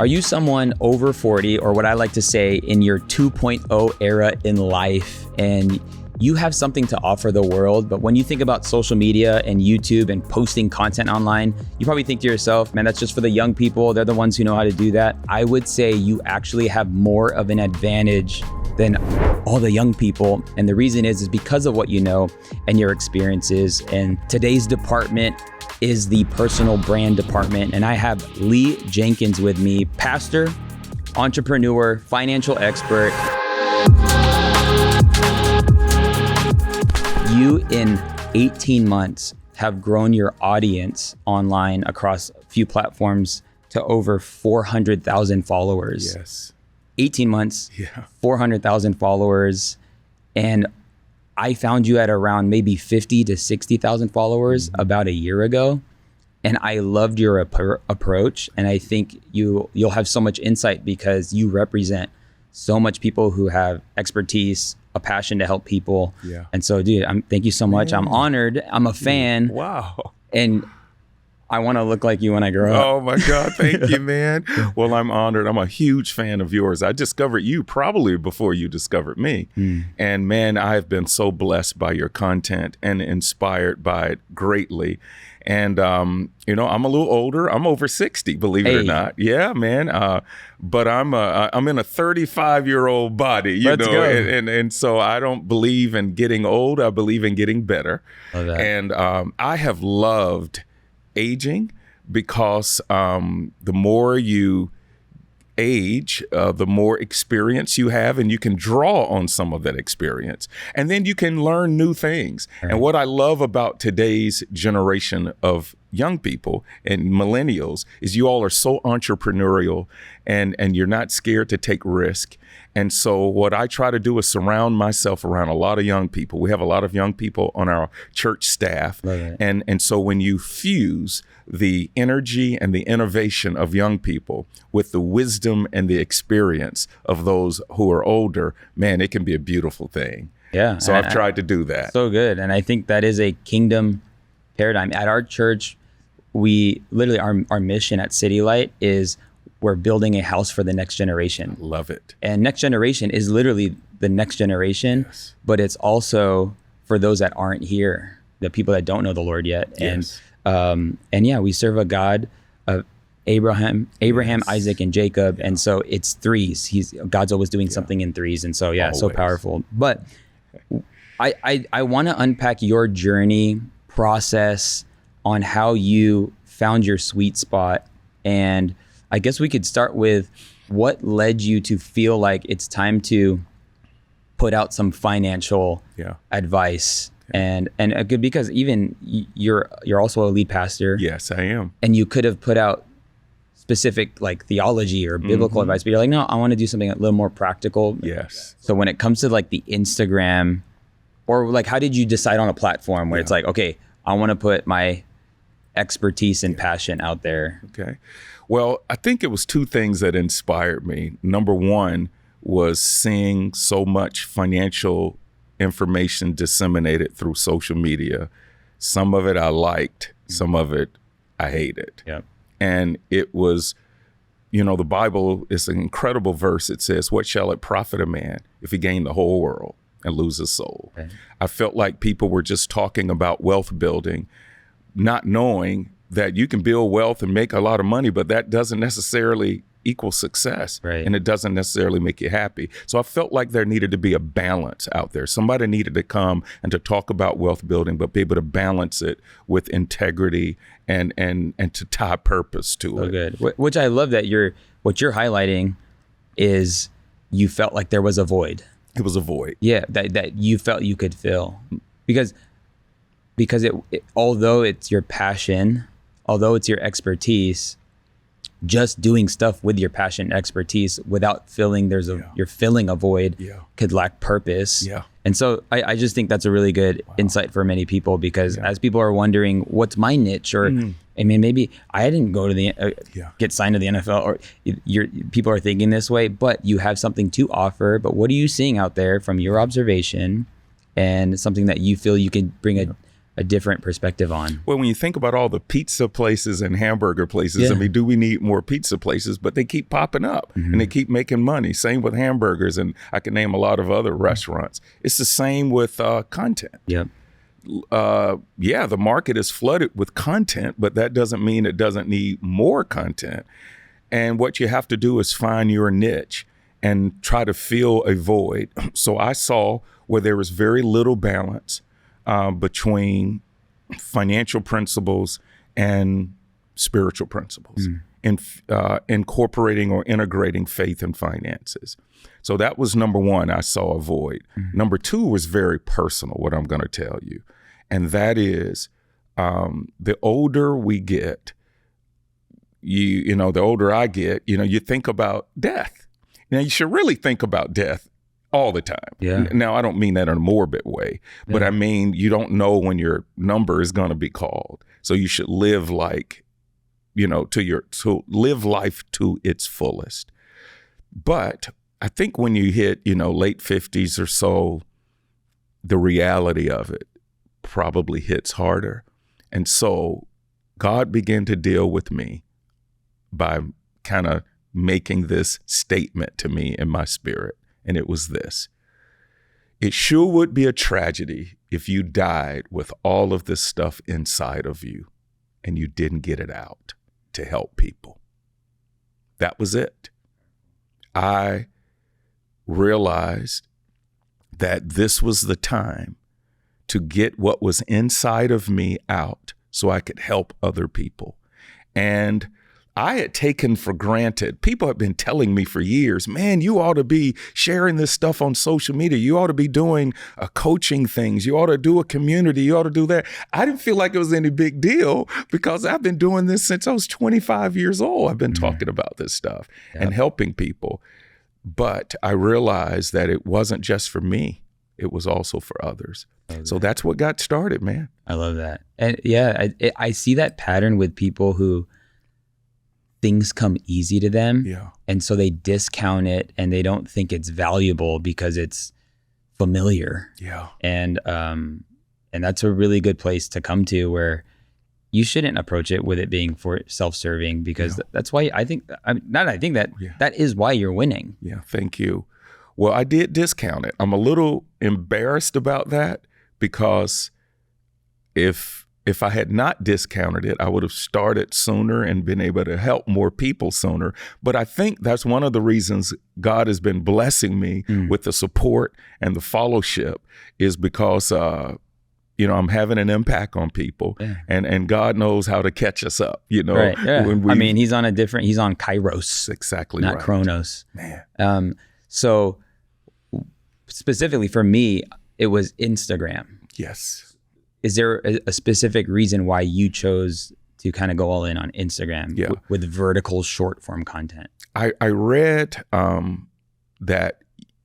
Are you someone over 40, or what I like to say in your 2.0 era in life, and you have something to offer the world, but when you think about social media and YouTube and posting content online, you probably think to yourself, man, that's just for the young people. They're the ones who know how to do that. I would say you actually have more of an advantage than all the young people. And the reason is because of what you know and your experiences. And today's department is the personal brand department. And I have Lee Jenkins with me, pastor, entrepreneur, financial expert. You in 18 months have grown your audience online across a few platforms to over 400,000 followers. Yes. 18 months, Yeah. 400,000 followers. And I found you at around maybe 50 to 60,000 followers about a year ago. And I loved your approach. And I think you'll have so much insight because you represent so much people who have expertise, a passion to help people. Yeah. And so, dude, thank you so much. I'm honored. I'm a fan. Wow. And I want to look like you when I grow up. Oh my God. Thank you, man. Well, I'm honored. I'm a huge fan of yours. I discovered you probably before you discovered me. And man, I've been so blessed by your content and inspired by it greatly. And, you know, I'm a little older. I'm over 60, believe it or not. Yeah, man. But I'm in a 35-year-old body, you Let's know, go. and so I don't believe in getting old. I believe in getting better. Love that. And I have loved aging because the more you age, the more experience you have, and you can draw on some of that experience, and then you can learn new things. Right. And what I love about today's generation of young people and millennials is you all are so entrepreneurial, and you're not scared to take risk. And so what I try to do is surround myself around a lot of young people. We have a lot of young people on our church staff. Love it. And so when you fuse the energy and the innovation of young people with the wisdom and the experience of those who are older, man, it can be a beautiful thing. Yeah. So I've tried to do that. So good. And I think that is a kingdom paradigm. At our church, we literally, our mission at City Light is we're building a house for the next generation. Love it. And next generation is literally the next generation, Yes. but it's also for those that aren't here, the people that don't know the Lord yet. Yes. And yeah, we serve a God of Abraham, Yes. Isaac, and Jacob. And so it's threes. God's always doing something in threes. And so, yeah, so Always. powerful. But I want to unpack your journey process on how you found your sweet spot. And I guess we could start with what led you to feel like it's time to put out some financial advice. And good, because even you're also a lead pastor. Yes, I am. And you could have put out specific like theology or biblical advice, but you're like, no, I want to do something a little more practical. Yes. So when it comes to like the Instagram, or like, how did you decide on a platform where it's like, okay, I want to put my expertise and passion out there? Okay. Well, I think it was two things that inspired me. Number one was seeing so much financial information disseminated through social media. Some of it I liked, some of it I hated. Yeah. And it was, you know, the Bible is an incredible verse. It says, "What shall it profit a man if he gain the whole world and lose his soul?" Okay. I felt like people were just talking about wealth building, not knowing that you can build wealth and make a lot of money, but that doesn't necessarily equal success. Right. And it doesn't necessarily make you happy. So I felt like there needed to be a balance out there. Somebody needed to come and to talk about wealth building, but be able to balance it with integrity and to tie purpose to So it. good. Which I love that what you're highlighting is you felt like there was a void. It was a void. Yeah, that you felt you could fill. Because it although it's your passion, although it's your expertise, just doing stuff with your passion and expertise without feeling you're filling a void could lack purpose. Yeah. And so I just think that's a really good insight for many people, because as people are wondering, what's my niche? Or I mean, maybe I didn't go to the get signed to the NFL, or people are thinking this way, but you have something to offer. But what are you seeing out there from your observation, and something that you feel you can bring a different perspective on. Well, when you think about all the pizza places and hamburger places, I mean, do we need more pizza places? But they keep popping up and they keep making money. Same with hamburgers, and I can name a lot of other restaurants. It's the same with content. Yep. The market is flooded with content, but that doesn't mean it doesn't need more content. And what you have to do is find your niche and try to fill a void. So I saw where there was very little balance between financial principles and spiritual principles, and incorporating or integrating faith and finances. So that was number one. I saw a void. Number two was very personal, what I'm going to tell you. And that is, the older we get, the older I get, you think about death. Now, you should really think about death all the time. Yeah. Now, I don't mean that in a morbid way, but I mean, you don't know when your number is going to be called. So you should live like, to live life to its fullest. But I think when you hit, late 50s or so, the reality of it probably hits harder. And so God began to deal with me by kind of making this statement to me in my spirit. And it was this: it sure would be a tragedy if you died with all of this stuff inside of you and you didn't get it out to help people. That was it. I realized that this was the time to get what was inside of me out so I could help other people. And I had taken for granted, people have been telling me for years, man, you ought to be sharing this stuff on social media. You ought to be doing coaching things. You ought to do a community. You ought to do that. I didn't feel like it was any big deal because I've been doing this since I was 25 years old. I've been talking about this stuff and helping people. But I realized that it wasn't just for me. It was also for others. So that's what got started, man. I love that. And I see that pattern with people who things come easy to them. Yeah. And so they discount it and they don't think it's valuable because it's familiar. Yeah. And that's a really good place to come to, where you shouldn't approach it with it being for self-serving, because that's why that is why you're winning. Yeah. Thank you. Well, I did discount it. I'm a little embarrassed about that, because if I had not discounted it, I would have started sooner and been able to help more people sooner. But I think that's one of the reasons God has been blessing me with the support and the fellowship, is because, I'm having an impact on people, and God knows how to catch us up, Right, yeah. I mean, he's on Kairos. Exactly. Not right. Chronos. Man. So specifically for me, it was Instagram. Yes. Is there a specific reason why you chose to kind of go all in on Instagram with vertical short form content? I read that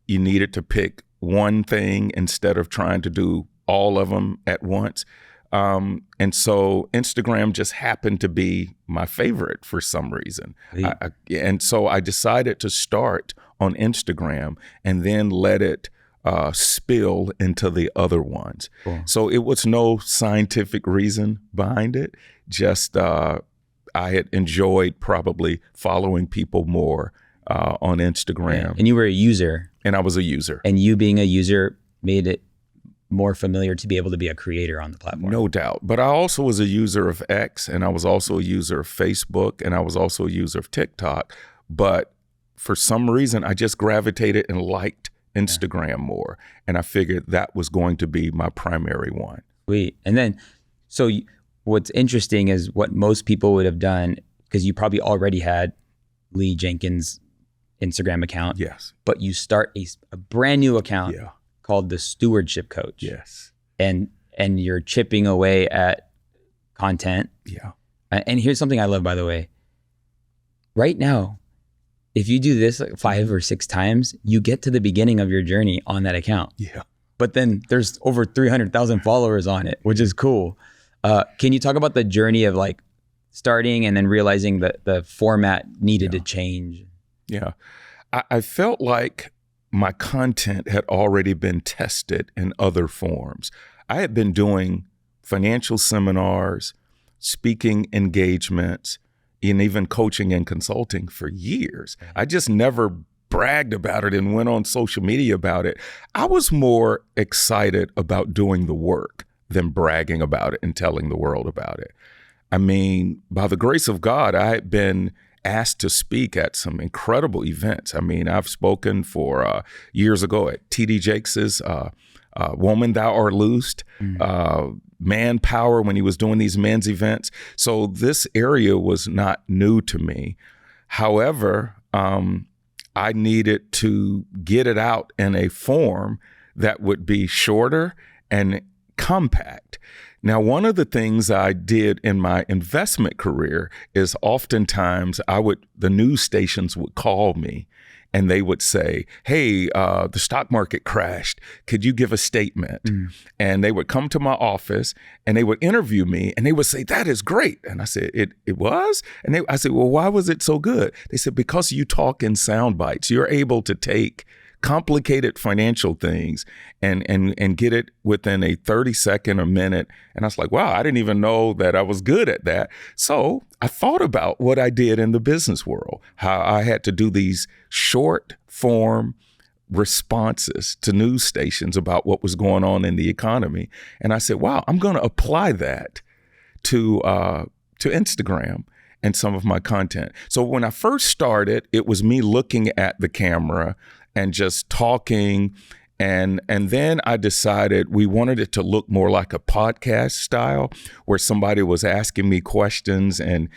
you needed to pick one thing instead of trying to do all of them at once. And so Instagram just happened to be my favorite for some reason. And so I decided to start on Instagram and then let it spill into the other ones. Cool. So it was no scientific reason behind it. Just I had enjoyed probably following people more on Instagram. Yeah. And you were a user. And I was a user. And you being a user made it more familiar to be able to be a creator on the platform. No doubt. But I also was a user of X, and I was also a user of Facebook, and I was also a user of TikTok. But for some reason, I just gravitated and liked Instagram more. And I figured that was going to be my primary one. Sweet. And then, so what's interesting is what most people would have done, because you probably already had Lee Jenkins' Instagram account. Yes. But you start a brand new account called the Stewardship Coach. Yes. And you're chipping away at content. Yeah. And here's something I love, by the way. Right now, if you do this like 5 or 6 times, you get to the beginning of your journey on that account. Yeah. But then there's over 300,000 followers on it, which is cool. Can you talk about the journey of like starting and then realizing that the format needed to change? Yeah. I felt like my content had already been tested in other forms. I had been doing financial seminars, speaking engagements, and even coaching and consulting for years. I just never bragged about it and went on social media about it. I was more excited about doing the work than bragging about it and telling the world about it. I mean, by the grace of God, I had been asked to speak at some incredible events. I mean, I've spoken for years ago at T.D. Jakes' Woman Thou Art Loosed, Manpower, when he was doing these men's events. So this area was not new to me. However, I needed to get it out in a form that would be shorter and compact. Now, one of the things I did in my investment career is oftentimes the news stations would call me and they would say, hey, the stock market crashed. Could you give a statement? And they would come to my office and they would interview me and they would say, that is great. And I said, it was? And I said, well, why was it so good? They said, because you talk in sound bites. You're able to take complicated financial things and get it within a 30-second, a minute. And I was like, wow, I didn't even know that I was good at that. So I thought about what I did in the business world, how I had to do these short form responses to news stations about what was going on in the economy. And I said, wow, I'm going to apply that to Instagram and some of my content. So when I first started, it was me looking at the camera and just talking. And then I decided we wanted it to look more like a podcast style where somebody was asking me questions and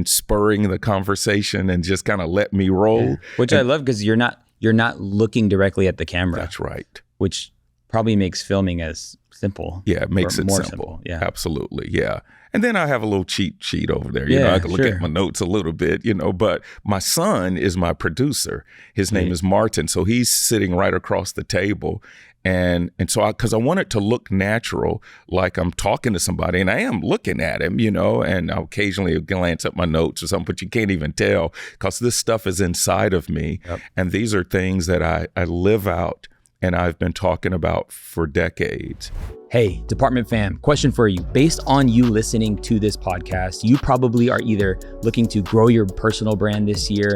spurring the conversation and just kind of let me roll. Yeah. Which I love because you're not looking directly at the camera. That's right. Which probably makes filming as simple. Yeah, it makes it more simple. Yeah. Absolutely. Yeah. And then I have a little cheat sheet over there. You know, I can look at my notes a little bit, but my son is my producer. His name is Martin. So he's sitting right across the table. And so because I want it to look natural, like I'm talking to somebody and I am looking at him, and I'll occasionally glance at my notes or something, but you can't even tell because this stuff is inside of me. Yep. And these are things that I live out and I've been talking about for decades. Hey, Department fam, question for you. Based on you listening to this podcast, you probably are either looking to grow your personal brand this year,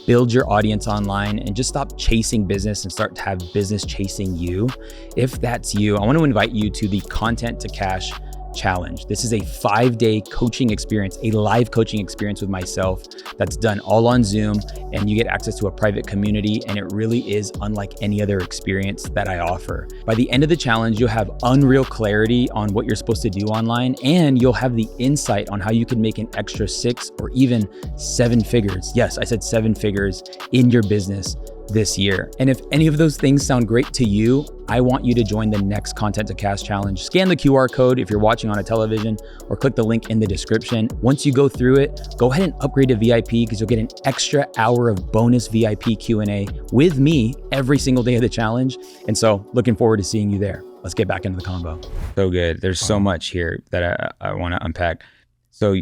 build your audience online, and just stop chasing business and start to have business chasing you. If that's you, I want to invite you to the Content to Cash Challenge. This is a 5-day coaching experience, a live coaching experience with myself that's done all on Zoom, and you get access to a private community, and it really is unlike any other experience that I offer. By the end of the challenge, you'll have unreal clarity on what you're supposed to do online, and you'll have the insight on how you can make an extra 6 or even 7 figures. Yes, I said 7 figures in your business this year. And if any of those things sound great to you, I want you to join the next Content to Cash Challenge. Scan the QR code if you're watching on a television or click the link in the description. Once you go through it, go ahead and upgrade to VIP because you'll get an extra hour of bonus VIP Q&A with me every single day of the challenge. And so looking forward to seeing you there. Let's get back into the combo. So good. There's so much here that I want to unpack. So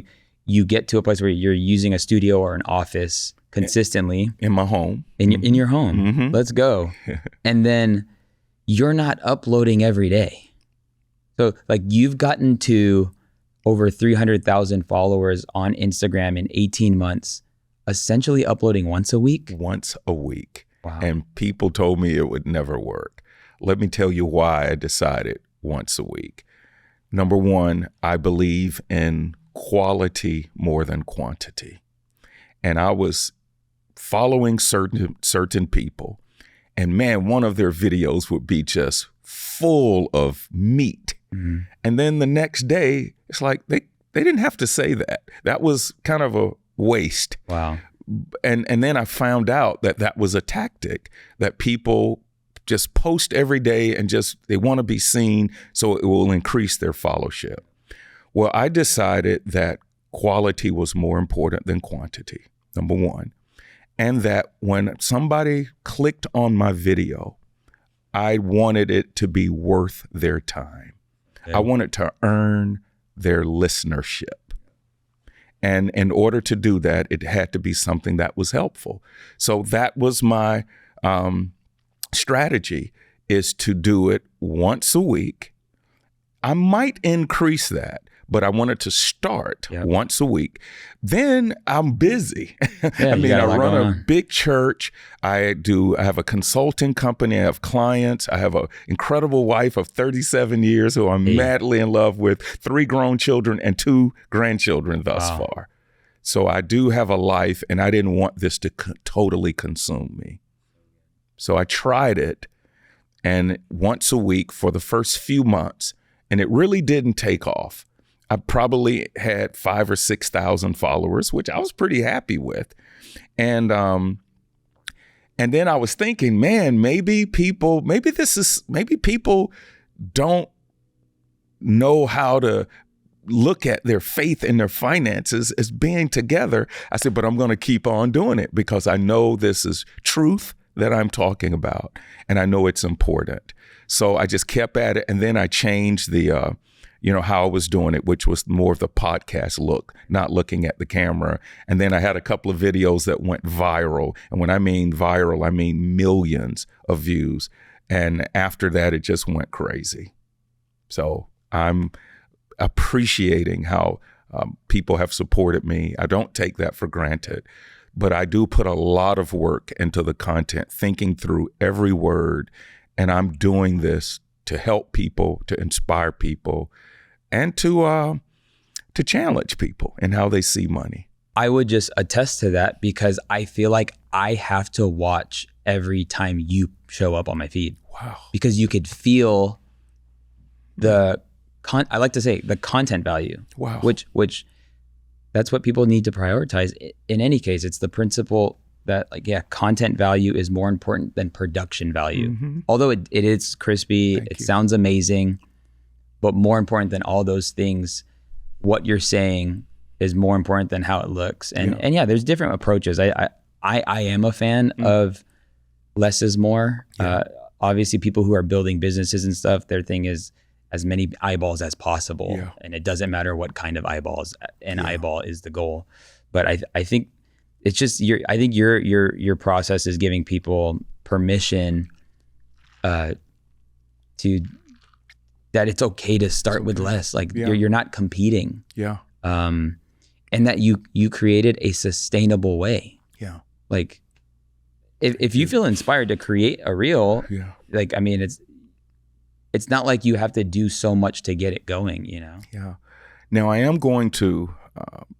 you get to a place where you're using a studio or an office consistently in my home, in your home. Mm-hmm. Let's go. And then you're not uploading every day. So like you've gotten to over 300,000 followers on Instagram in 18 months, essentially uploading once a week. Once a week. Wow. And people told me it would never work. Let me tell you why I decided once a week. Number one, I believe in quality more than quantity. And I was following certain people, and man, one of their videos would be just full of meat. Mm-hmm. And then the next day, it's like they didn't have to say that. That was kind of a waste. Wow. And then I found out that was a tactic that people just post every day and just they want to be seen, so it will increase their followership. Well, I decided that quality was more important than quantity, number one. And that when somebody clicked on my video, I wanted it to be worth their time. Yeah. I wanted to earn their listenership. And in order to do that, it had to be something that was helpful. So that was my strategy, is to do it once a week. I might increase that, but I wanted to start once a week. Then I'm busy. Yeah, I mean, I run a on. big church. I have a consulting company. I have clients. I have an incredible wife of 37 years who I'm madly in love with, 3 grown children and 2 grandchildren thus far. So I do have a life, and I didn't want this to totally consume me. So I tried it, and once a week for the first few months, and it really didn't take off. I probably had 5,000 or 6,000 followers, which I was pretty happy with. And then I was thinking, man, maybe people don't know how to look at their faith and their finances as being together. I said, but I'm going to keep on doing it because I know this is truth that I'm talking about, and I know it's important. So I just kept at it, and then I changed the, how I was doing it, which was more of the podcast look, not looking at the camera. And then I had a couple of videos that went viral. And when I mean viral, I mean millions of views. And after that, it just went crazy. So I'm appreciating how people have supported me. I don't take that for granted, but I do put a lot of work into the content, thinking through every word. And I'm doing this to help people, to inspire people, and to challenge people in how they see money. I would just attest to that because I feel like I have to watch every time you show up on my feed. Wow. Because you could feel the I like to say the content value. Wow. Which that's what people need to prioritize. In any case, it's the principle that content value is more important than production value. Mm-hmm. Although it is crispy, it sounds amazing, but more important than all those things, what you're saying is more important than how it looks. And there's different approaches. I am a fan of less is more. Yeah. Obviously, people who are building businesses and stuff, their thing is as many eyeballs as possible, and it doesn't matter what kind of eyeballs. An eyeball is the goal. But I think it's just your process is giving people permission to that it's okay to start with less. Like you're not competing. Yeah. And that you created a sustainable way. Yeah. Like if you feel inspired to create a reel, like I mean it's not like you have to do so much to get it going, Yeah. Now I am going to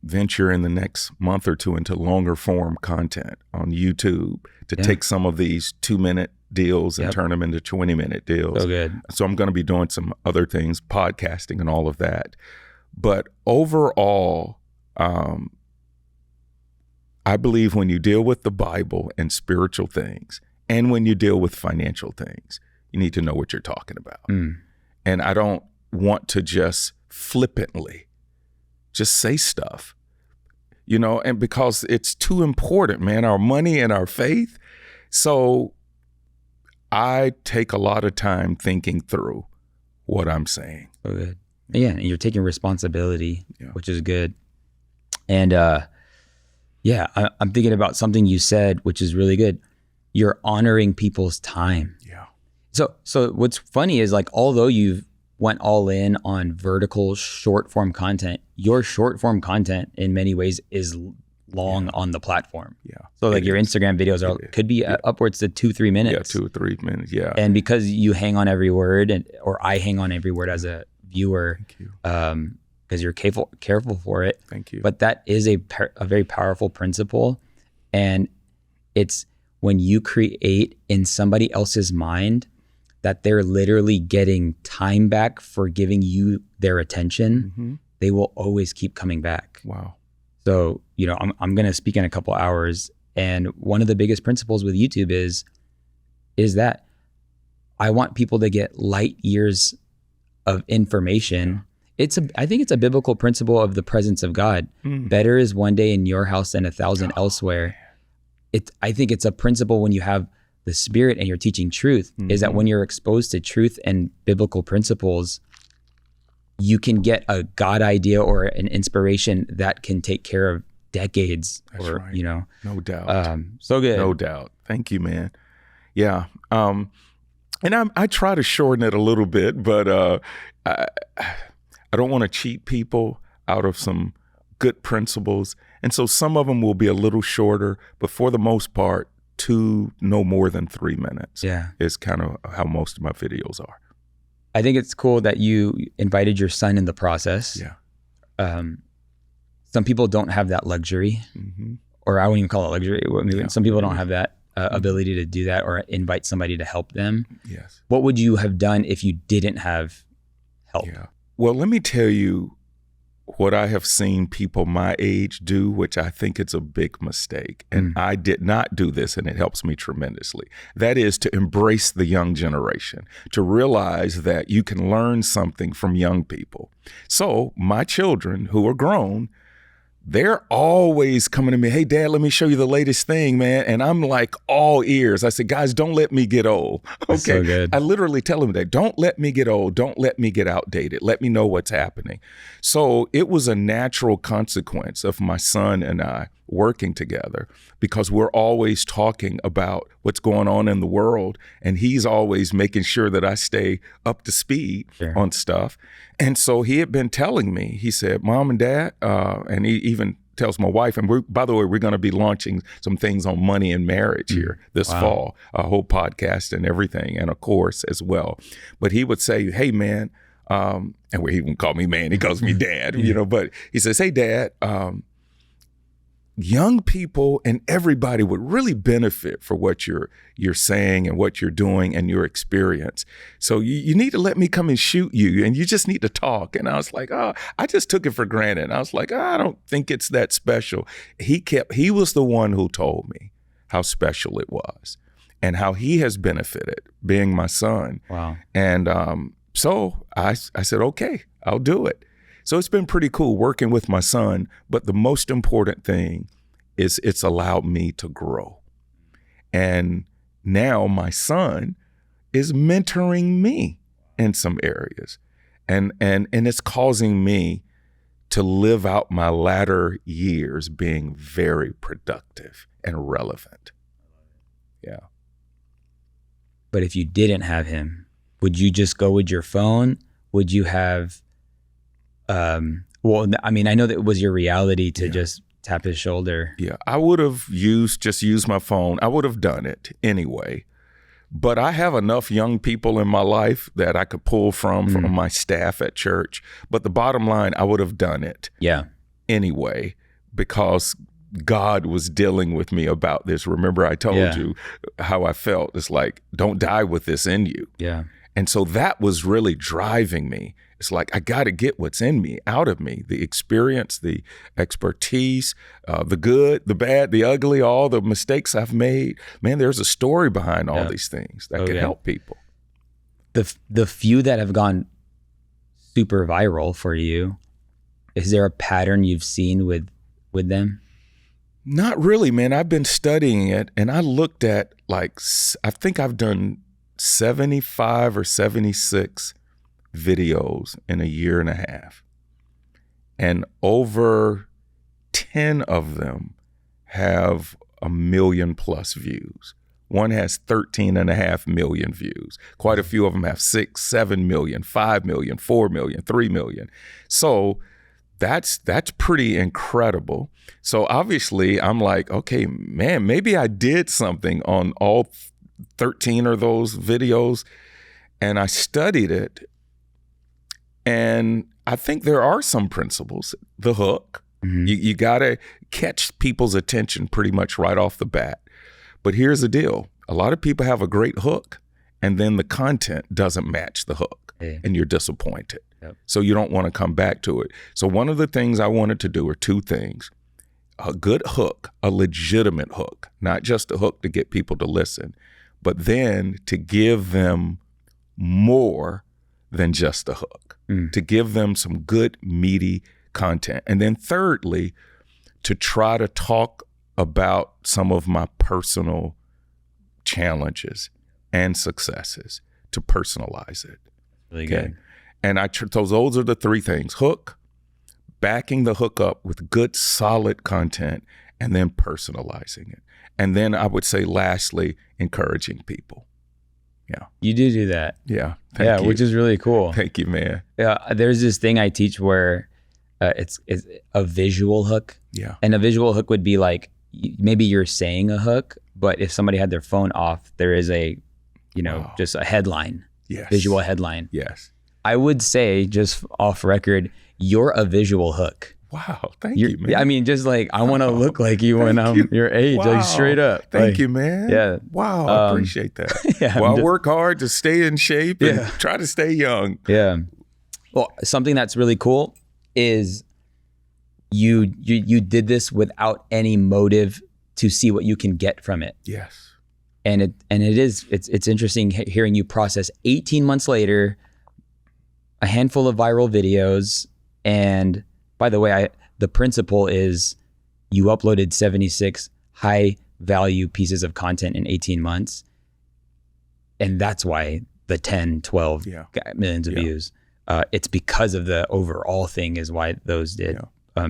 venture in the next month or two into longer form content on YouTube to take some of these 2-minute deals and turn them into 20-minute deals. So good. So I'm going to be doing some other things, podcasting and all of that. But overall, I believe when you deal with the Bible and spiritual things, and when you deal with financial things, you need to know what you're talking about. And I don't want to just flippantly just say stuff, and because it's too important, man, our money and our faith. So I take a lot of time thinking through what I'm saying. So good. Yeah, and you're taking responsibility, which is good. And I'm thinking about something you said, which is really good. You're honoring people's time. Yeah. So what's funny is like, although you've went all in on vertical short form content, your short form content in many ways is long on the platform. Yeah. So like your Instagram videos could be upwards to 2-3 minutes. 2 or 3 minutes. Yeah. And because you hang on every word or I hang on every word as a viewer, because you're careful for it. Thank you. But that is a very powerful principle. And it's when you create in somebody else's mind that they're literally getting time back for giving you their attention, they will always keep coming back. Wow. So, I'm going to speak in a couple hours. And one of the biggest principles with YouTube is that I want people to get light years of information. I think it's a biblical principle of the presence of God. Better is one day in your house than 1,000 elsewhere. I think it's a principle when you have the Spirit and you're teaching truth, is that when you're exposed to truth and biblical principles, you can get a God idea or an inspiration that can take care of decades. That's or, right. No doubt. So good. No doubt. Thank you, man. Yeah. And I try to shorten it a little bit, but I don't want to cheat people out of some good principles. And so some of them will be a little shorter, but for the most part, no more than 3 minutes is kind of how most of my videos are. I think it's cool that you invited your son in the process. Yeah. Some people don't have that luxury, or I wouldn't even call it luxury. Some people don't have that ability to do that or invite somebody to help them. Yes. What would you have done if you didn't have help? Yeah. Well, let me tell you what I have seen people my age do, which I think it's a big mistake. And I did not do this, and it helps me tremendously. That is to embrace the young generation, to realize that you can learn something from young people. So my children who are grown, they're always coming to me, hey, Dad, let me show you the latest thing, man. And I'm like all ears. I said, guys, don't let me get old. Okay. That's so good. I literally tell them that, don't let me get old. Don't let me get outdated. Let me know what's happening. So it was a natural consequence of my son and I working together, because we're always talking about what's going on in the world. And he's always making sure that I stay up to speed on stuff. And so he had been telling me, he said, Mom and Dad, and he even tells my wife, and by the way, we're going to be launching some things on money and marriage here this fall, a whole podcast and everything, and a course as well. But he would say, hey, man, and he wouldn't call me man, he calls me Dad, but he says, hey, Dad, young people and everybody would really benefit for what you're saying and what you're doing and your experience. So you need to let me come and shoot you, and you just need to talk. And I was like, oh, I just took it for granted. I was like, oh, I don't think it's that special. He was the one who told me how special it was and how he has benefited being my son. Wow. And so I said, okay, I'll do it. So it's been pretty cool working with my son, but the most important thing is it's allowed me to grow. And now my son is mentoring me in some areas. And it's causing me to live out my latter years being very productive and relevant. Yeah. But if you didn't have him, would you just go with your phone? Would you have well, I mean, I know that it was your reality to just tap his shoulder. Yeah, I would have just used my phone. I would have done it anyway. But I have enough young people in my life that I could pull from my staff at church. But the bottom line, I would have done it anyway, because God was dealing with me about this. Remember, I told you how I felt. It's like, don't die with this in you. Yeah. And so that was really driving me. It's like, I got to get what's in me out of me, the experience, the expertise, the good, the bad, the ugly, all the mistakes I've made. Man, there's a story behind all these things that can help people. The few that have gone super viral for you, is there a pattern you've seen with them? Not really, man. I've been studying it, and I looked at I think I've done 75 or 76 videos in a year and a half. And over 10 of them have 1 million plus views. One has 13.5 million views. Quite a few of them have 6, 7 million, 5 million, 4 million, 3 million. So that's pretty incredible. So obviously I'm like, okay, man, maybe I did something on all 13 of those videos, and I studied it. And I think there are some principles. The hook, you got to catch people's attention pretty much right off the bat. But here's the deal. A lot of people have a great hook, and then the content doesn't match the hook, and you're disappointed. Yep. So you don't want to come back to it. So one of the things I wanted to do are two things. A good hook, a legitimate hook, not just a hook to get people to listen, but then to give them more than just a hook, to give them some good, meaty content. And then thirdly, to try to talk about some of my personal challenges and successes, to personalize it. Really good. And those are the three things: hook, backing the hook up with good, solid content, and then personalizing it. And then I would say, lastly, encouraging people. Yeah. You do that. Yeah. Thank you. Which is really cool. Thank you, man. Yeah. There's this thing I teach where it's a visual hook. Yeah. And a visual hook would be like, maybe you're saying a hook, but if somebody had their phone off, there is a, just a headline. Yes. Visual headline. Yes. I would say, just off record, you're a visual hook. Wow. Thank you, man. I mean, just like, I want to look like you when I'm your age, Wow. like straight up. Thank you, man. Yeah. Wow. I appreciate that. Yeah. Well, I work hard to stay in shape and try to stay young. Yeah. Well, something that's really cool is you did this without any motive to see what you can get from it. Yes. And it's interesting hearing you process 18 months later, a handful of viral videos. And by the way, the principle is you uploaded 76 high value pieces of content in 18 months. And that's why the 10, 12 got millions of views. It's because of the overall thing is why those did. Yeah.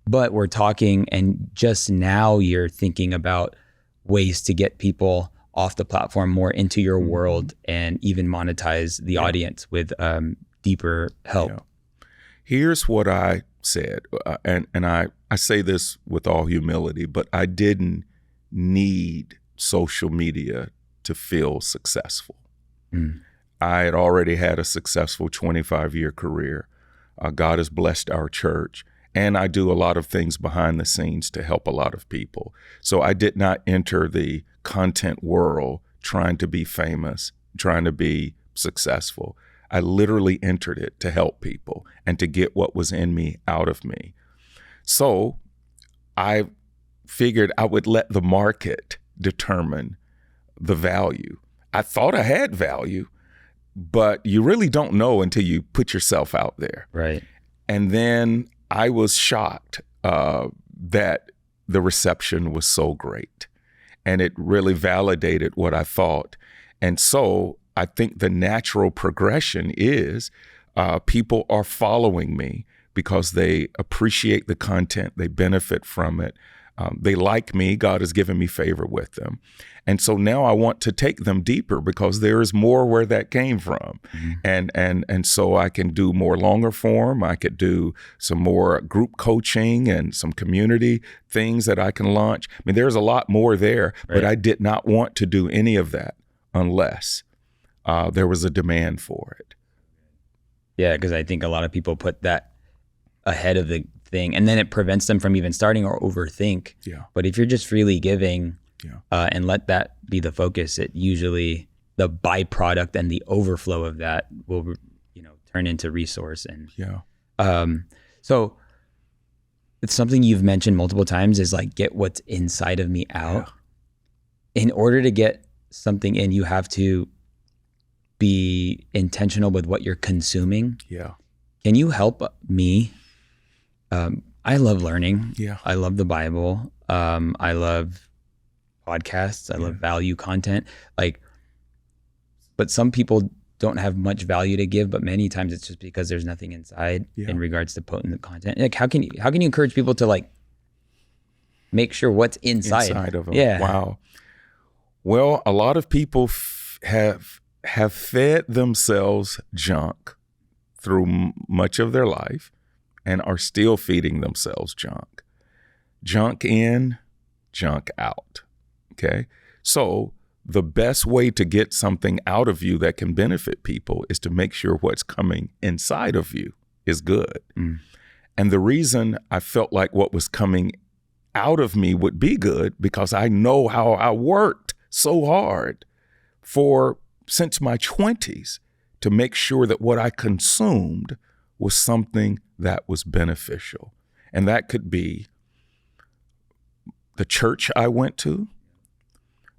But we're talking, and just now you're thinking about ways to get people off the platform more into your world and even monetize the audience with deeper help. Yeah. Here's what I said, and I say this with all humility, but I didn't need social media to feel successful. I had already had a successful 25-year career. God has blessed our church, and I do a lot of things behind the scenes to help a lot of people. So I did not enter the content world trying to be famous, trying to be successful. I literally entered it to help people and to get what was in me out of me. So I figured I would let the market determine the value. I thought I had value, but you really don't know until you put yourself out there. Right. And then I was shocked that the reception was so great, and it really validated what I thought. And so I think the natural progression is people are following me because they appreciate the content, they benefit from it, they like me, God has given me favor with them. And so now I want to take them deeper because there is more where that came from. And so I can do more longer form, I could do some more group coaching and some community things that I can launch. I mean, there's a lot more there, but I did not want to do any of that unless there was a demand for it. Yeah, because I think a lot of people put that ahead of the thing, and then it prevents them from even starting or overthink. Yeah. But if you're just freely giving and let that be the focus, it usually, the byproduct and the overflow of that will, turn into resource. And so it's something you've mentioned multiple times is like, get what's inside of me out. Yeah. In order to get something in, you have to be intentional with what you're consuming. Yeah. Can you help me? I love learning. Yeah. I love the Bible. I love podcasts. I love value content. But some people don't have much value to give, but many times it's just because there's nothing inside in regards to potent content. Like, how can you encourage people to make sure what's inside of them? Yeah. Wow. Well, a lot of people have fed themselves junk through much of their life and are still feeding themselves junk. Junk in, junk out. Okay? So the best way to get something out of you that can benefit people is to make sure what's coming inside of you is good. And the reason I felt like what was coming out of me would be good because I know how I worked so hard since my 20s to make sure that what I consumed was something that was beneficial. And that could be the church I went to,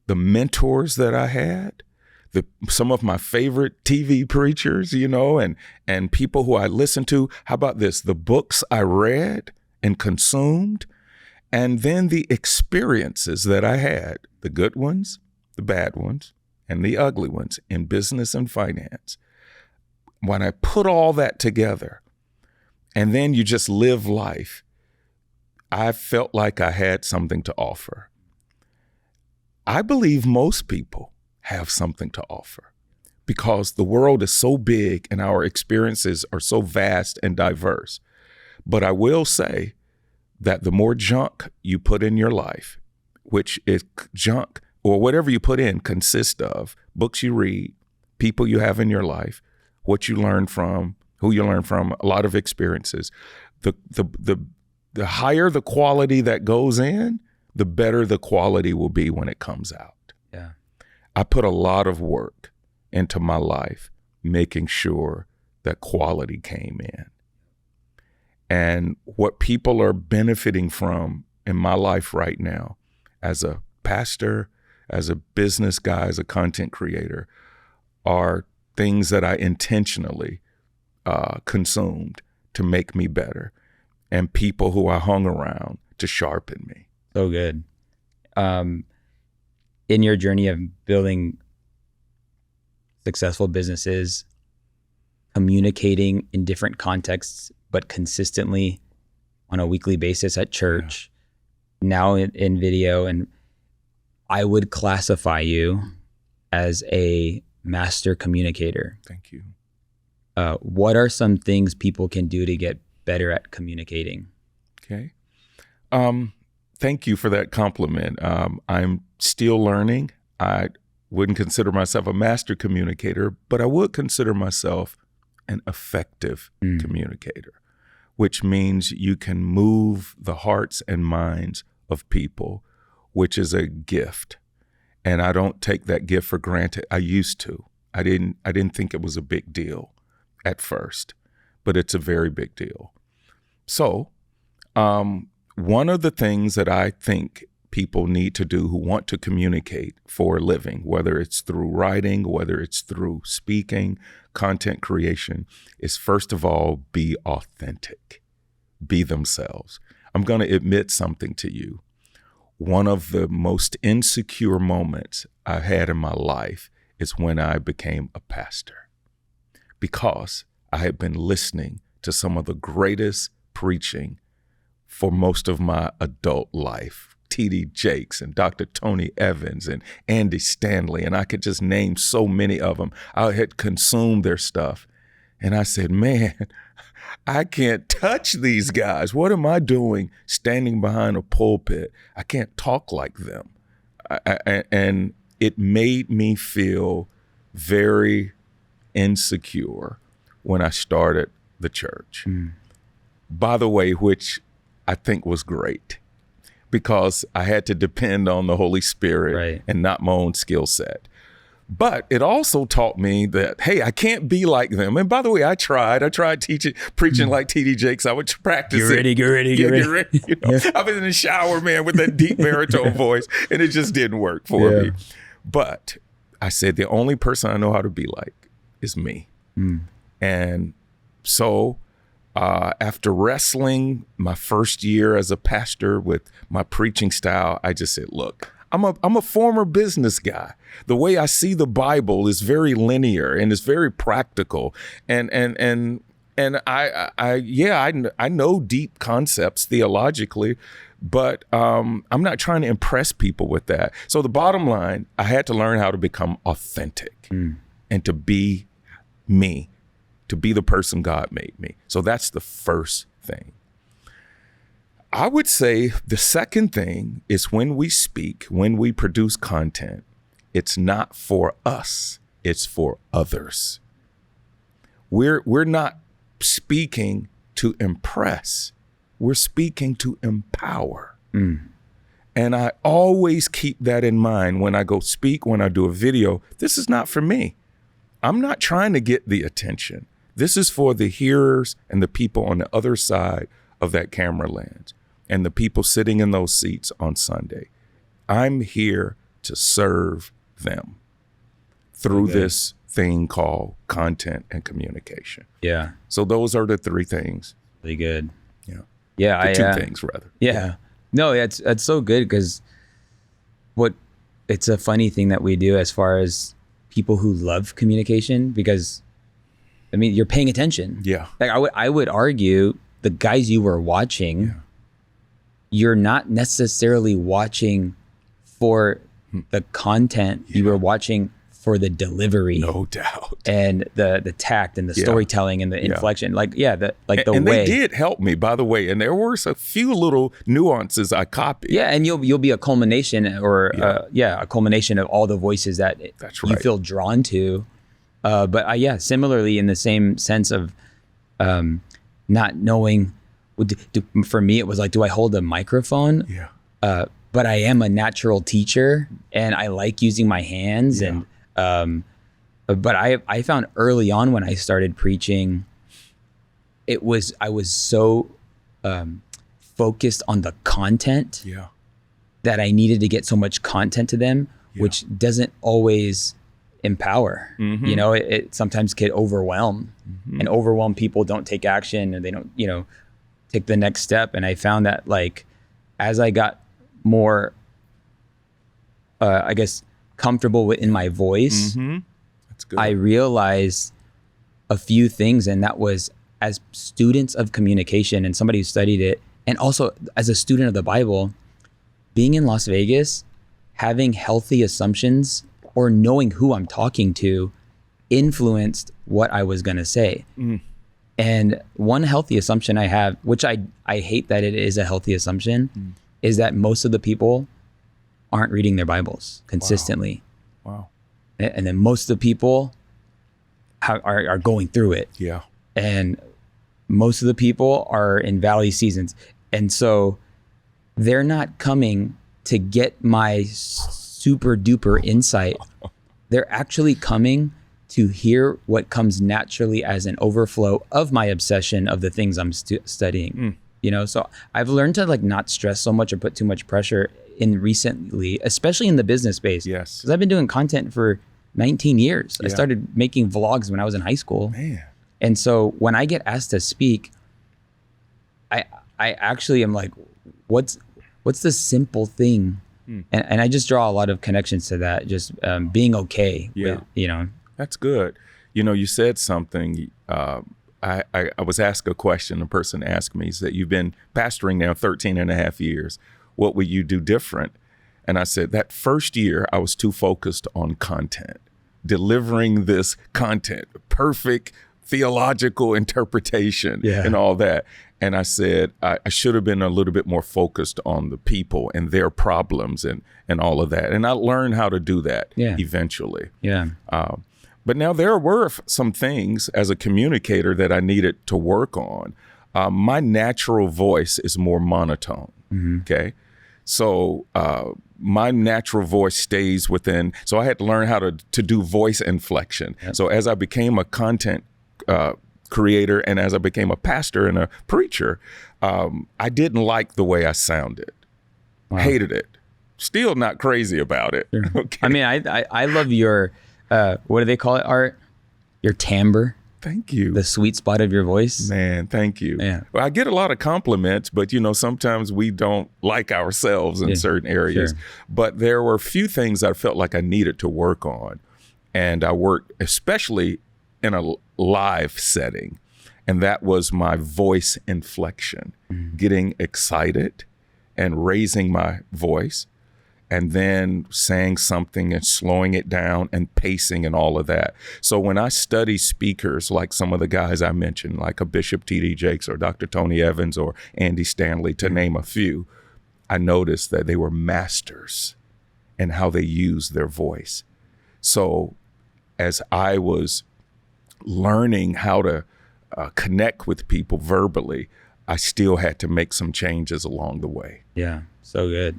the mentors that I had, some of my favorite TV preachers, and people who I listened to. How about this? The books I read and consumed, and then the experiences that I had, the good ones, the bad ones, and the ugly ones in business and finance. When I put all that together, and then you just live life, I felt like I had something to offer. I believe most people have something to offer, because the world is so big and our experiences are so vast and diverse. But I will say that the more junk you put in your life, which is junk or whatever you put in consists of books you read, people you have in your life, what you learn from, who you learn from, a lot of experiences. The higher the quality that goes in, the better the quality will be when it comes out. Yeah. I put a lot of work into my life, making sure that quality came in. And what people are benefiting from in my life right now, as a pastor, as a business guy, as a content creator, are things that I intentionally consumed to make me better, and people who I hung around to sharpen me. So good. In your journey of building successful businesses, communicating in different contexts, but consistently on a weekly basis at church, now in video, and I would classify you as a master communicator. Thank you. What are some things people can do to get better at communicating? Okay. Thank you for that compliment. I'm still learning. I wouldn't consider myself a master communicator, but I would consider myself an effective communicator, which means you can move the hearts and minds of people, which is a gift. And I don't take that gift for granted. I used to. I didn't think it was a big deal at first, but it's a very big deal. So, one of the things that I think people need to do who want to communicate for a living, whether it's through writing, whether it's through speaking, content creation, is first of all, be authentic, be themselves. I'm going to admit something to you. One of the most insecure moments I had in my life is when I became a pastor, because I had been listening to some of the greatest preaching for most of my adult life, T.D. Jakes and Dr. Tony Evans and Andy Stanley, and I could just name so many of them. I had consumed their stuff, and I said, man, I can't touch these guys. What am I doing standing behind a pulpit? I can't talk like them. And it made me feel very insecure when I started the church. By the way, which I think was great, because I had to depend on the Holy Spirit and not my own skill set. But it also taught me that, hey, I can't be like them. And by the way, I tried preaching like T.D. Jakes. I would practice Get ready. You know? I was in the shower, man, with that deep baritone voice, and it just didn't work for me. But I said, the only person I know how to be like is me. And so after wrestling my first year as a pastor with my preaching style, I just said, look, I'm a former business guy. The way I see the Bible is very linear and it's very practical. And I know deep concepts theologically, but I'm not trying to impress people with that. So the bottom line, I had to learn how to become authentic and to be me, to be the person God made me. So that's the first thing. I would say the second thing is when we speak, when we produce content, it's not for us, it's for others. We're not speaking to impress, we're speaking to empower. And I always keep that in mind when I go speak, when I do a video. This is not for me. I'm not trying to get the attention. This is for the hearers and the people on the other side of that camera lens and the people sitting in those seats on Sunday. I'm here to serve them through this thing called content and communication. Yeah. So those are the three things. Really good. Yeah. Yeah. The two things, rather. Yeah. No, that's so good, because it's a funny thing that we do as far as people who love communication, because I mean, you're paying attention. Yeah. Like I would argue the guys you were watching, you're not necessarily watching for the content you were watching for the delivery, no doubt, and the tact and the storytelling and the inflection, the and way they did help me, by the way. And there were a few little nuances I copied. Yeah, and you'll be a culmination a culmination of all the voices that you feel drawn to. But similarly, in the same sense of not knowing. For me, it was like, do I hold a microphone? Yeah. But I am a natural teacher, and I like using my hands. And but I found early on when I started preaching, I was so focused on the content that I needed to get so much content to them, which doesn't always empower. You know, it sometimes can overwhelm, and overwhelm people don't take action, and they don't, take the next step. And I found that as I got more, comfortable in my voice, That's good. I realized a few things. And that was, as students of communication and somebody who studied it, and also as a student of the Bible, being in Las Vegas, having healthy assumptions or knowing who I'm talking to influenced what I was going to say. And one healthy assumption I have, which I hate that it is a healthy assumption, is that most of the people aren't reading their Bibles consistently. Wow. And then most of the people are going through it. Yeah. And most of the people are in valley seasons. And so they're not coming to get my super duper insight. They're actually coming to hear what comes naturally as an overflow of my obsession of the things I'm studying. So I've learned to not stress so much or put too much pressure in recently, especially in the business space. Yes. Because I've been doing content for 19 years. I started making vlogs when I was in high school. Man. And so when I get asked to speak, I actually am like, what's the simple thing? And I just draw a lot of connections to that, just being okay with, That's good. You said something. I was asked a question. A person asked me, said, you've been pastoring now 13 and a half years. What would you do different? And I said, that first year, I was too focused on content, delivering this content, perfect theological interpretation and all that. And I said, I should have been a little bit more focused on the people and their problems and all of that. And I learned how to do that eventually. Yeah. But now there were some things as a communicator that I needed to work on. My natural voice is more monotone. Okay. So my natural voice stays within. So I had to learn how to do voice inflection. Yep. So as I became a content creator and as I became a pastor and a preacher, I didn't like the way I sounded. Wow. Hated it. Still not crazy about it. Sure. Okay. I mean, I love your, what do they call it, Art? Your timbre. Thank you. The sweet spot of your voice. Man, thank you. Yeah. Well, I get a lot of compliments, but sometimes we don't like ourselves in certain areas. Sure. But there were a few things I felt like I needed to work on. And I worked especially in a live setting. And that was my voice inflection, getting excited and raising my voice, and then saying something and slowing it down and pacing and all of that. So when I study speakers, like some of the guys I mentioned, like a Bishop T.D. Jakes or Dr. Tony Evans or Andy Stanley, to name a few, I noticed that they were masters in how they used their voice. So as I was learning how to connect with people verbally, I still had to make some changes along the way. Yeah, so good.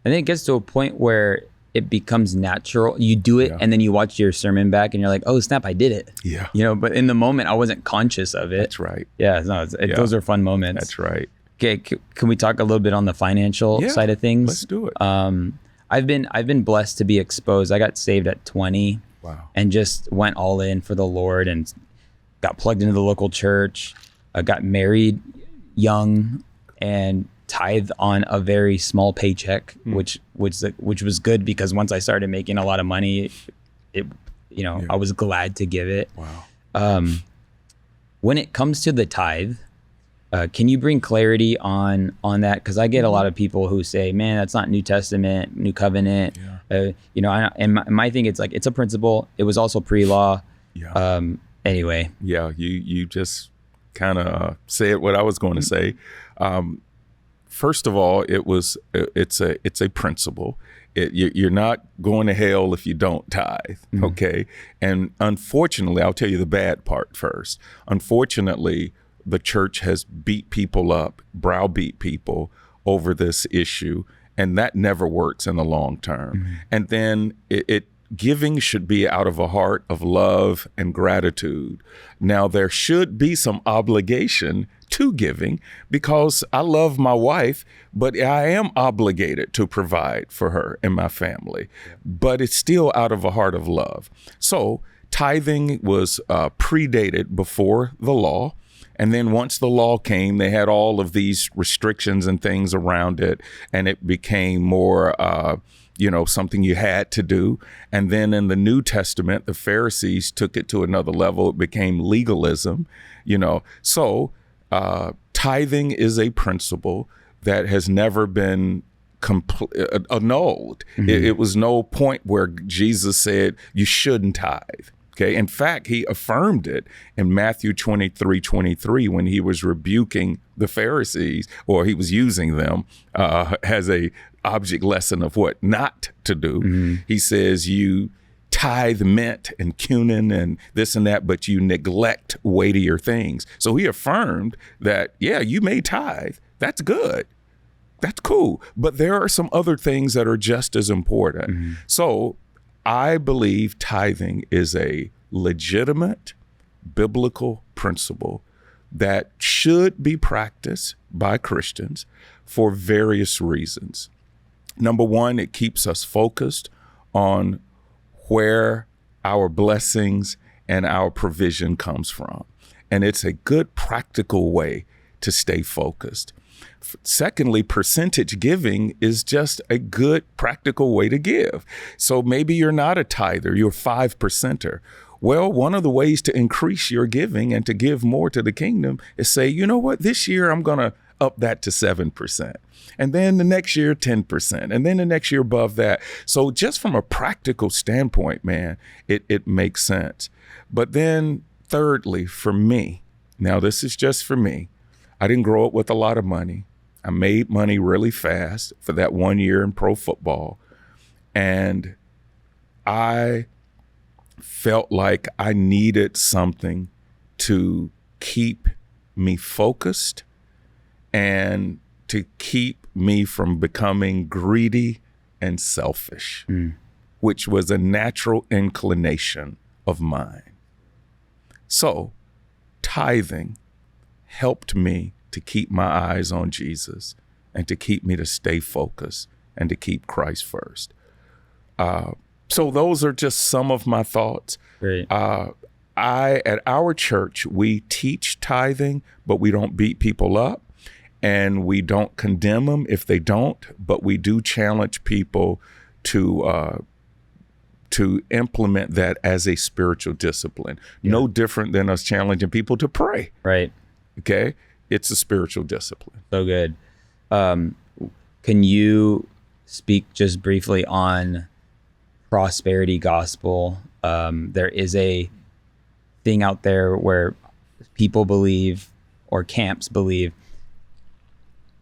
And then it gets to a point where it becomes natural. You do it, and then you watch your sermon back, and you're like, "Oh snap, I did it!" Yeah. But in the moment, I wasn't conscious of it. That's right. Yeah, no, those are fun moments. That's right. Okay, can we talk a little bit on the financial side of things? Let's do it. I've been blessed to be exposed. I got saved at 20. Wow. And just went all in for the Lord and got plugged into the local church. I got married young and tithed on a very small paycheck, which was good because once I started making a lot of money, I was glad to give it. Wow. When it comes to the tithe, can you bring clarity on that? Because I get a lot of people who say, "Man, that's not New Testament, New Covenant." Yeah. And my thing, it's like, it's a principle. It was also pre-law. Yeah. Anyway. Yeah. You just kind of said what I was going to say. First of all, it's a principle. You're not going to hell if you don't tithe, okay? And unfortunately, I'll tell you the bad part first. Unfortunately, the church has beat people up, browbeat people over this issue, and that never works in the long term. And then giving should be out of a heart of love and gratitude. Now, there should be some obligation to giving because I love my wife, but I am obligated to provide for her and my family. But it's still out of a heart of love. So tithing was predated before the law. And then once the law came, they had all of these restrictions and things around it, and it became more something you had to do. And then in the New Testament, the Pharisees took it to another level. It became legalism, So tithing is a principle that has never been annulled. It was no point where Jesus said you shouldn't tithe. Okay. In fact, he affirmed it in Matthew 23:23 when he was rebuking the Pharisees, or he was using them as a object lesson of what not to do. He says you tithe mint and cumin and this and that, but you neglect weightier things. So he affirmed that, yeah, you may tithe. That's good. That's cool. But there are some other things that are just as important. So I believe tithing is a legitimate biblical principle that should be practiced by Christians for various reasons. Number one, it keeps us focused on where our blessings and our provision comes from. And it's a good practical way to stay focused. Secondly, percentage giving is just a good practical way to give. So maybe you're not a tither, you're 5%er. Well, one of the ways to increase your giving and to give more to the kingdom is say, you know what, this year I'm going to up that to 7%. And then the next year, 10%. And then the next year above that. So just from a practical standpoint, man, it makes sense. But then thirdly, for me, now this is just for me, I didn't grow up with a lot of money. I made money really fast for that 1 year in pro football. And I felt like I needed something to keep me focused and to keep me from becoming greedy and selfish, which was a natural inclination of mine. So tithing helped me to keep my eyes on Jesus and to keep me to stay focused and to keep Christ first. So those are just some of my thoughts. Great. At our church, we teach tithing, but we don't beat people up and we don't condemn them if they don't, but we do challenge people to implement that as a spiritual discipline. Yeah. No different than us challenging people to pray. Right. Okay. It's a spiritual discipline. So good. Can you speak just briefly on prosperity gospel? There is a thing out there where people believe, or camps believe,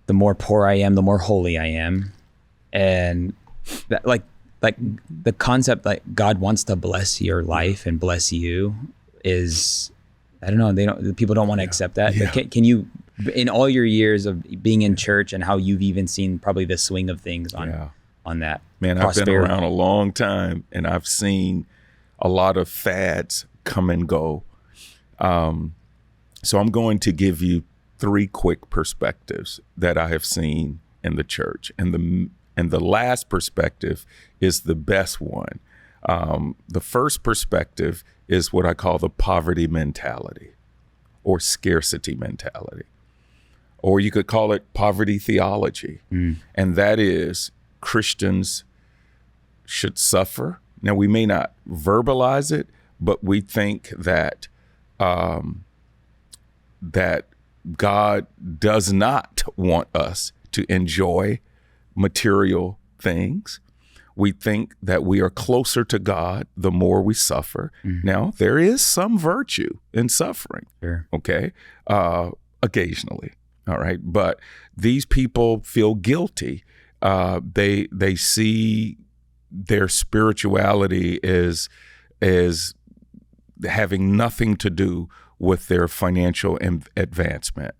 the more poor I am, the more holy I am. And that, like the concept like God wants to bless your life and bless you is, I don't know, people don't want to accept that. Yeah. But can you, in all your years of being in church and how you've even seen probably the swing of things on that? Man, I've been around a long time and I've seen a lot of fads come and go. So I'm going to give you 3 quick perspectives that I have seen in the church. And the last perspective is the best one. The first perspective is what I call the poverty mentality or scarcity mentality, or you could call it poverty theology. And that is Christians should suffer. Now, we may not verbalize it, but we think that that God does not want us to enjoy material things. We think that we are closer to God the more we suffer. Now, there is some virtue in suffering, Sure. okay, occasionally, all right? But these people feel guilty. They see their spirituality as having nothing to do with their financial advancement.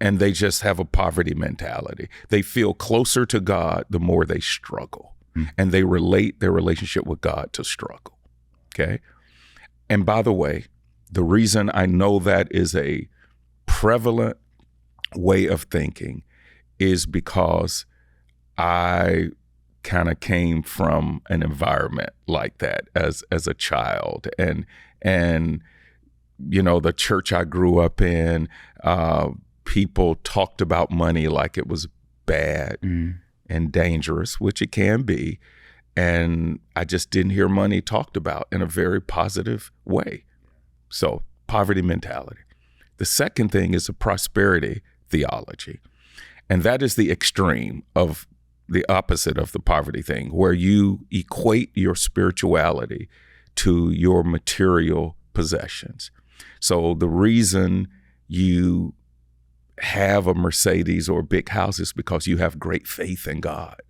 And they just have a poverty mentality. They feel closer to God the more they struggle. And they relate their relationship with God to struggle. Okay? And by the way, the reason I know that is a prevalent way of thinking is because I kind of came from an environment like that as a child. And you know, the church I grew up in, people talked about money like it was bad and dangerous, which it can be. And I just didn't hear money talked about in a very positive way. So poverty mentality. The second thing is a prosperity theology. And that is the extreme of the opposite of the poverty thing, where you equate your spirituality to your material possessions. So the reason you have a Mercedes or a big house is because you have great faith in God.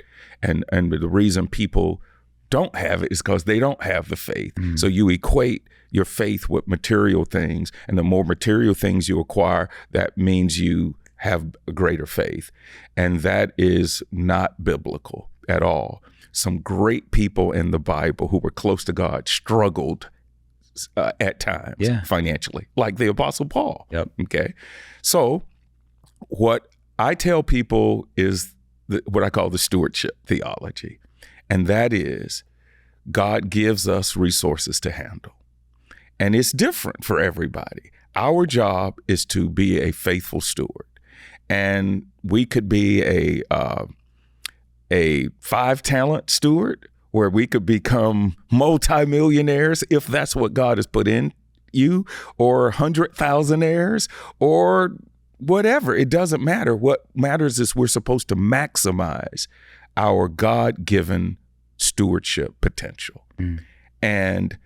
And the reason people don't have it is because they don't have the faith. So you equate your faith with material things, and the more material things you acquire, that means you have a greater faith. And that is not biblical at all. Some great people in the Bible who were close to God struggled at times financially, like the Apostle Paul. Okay. So what I tell people is what I call the stewardship theology. And that is God gives us resources to handle. And it's different for everybody. Our job is to be a faithful steward. And we could be a 5-talent steward, where we could become multimillionaires if that's what God has put in you, or 100,000aires, or whatever. It doesn't matter. What matters is we're supposed to maximize our God-given stewardship potential. And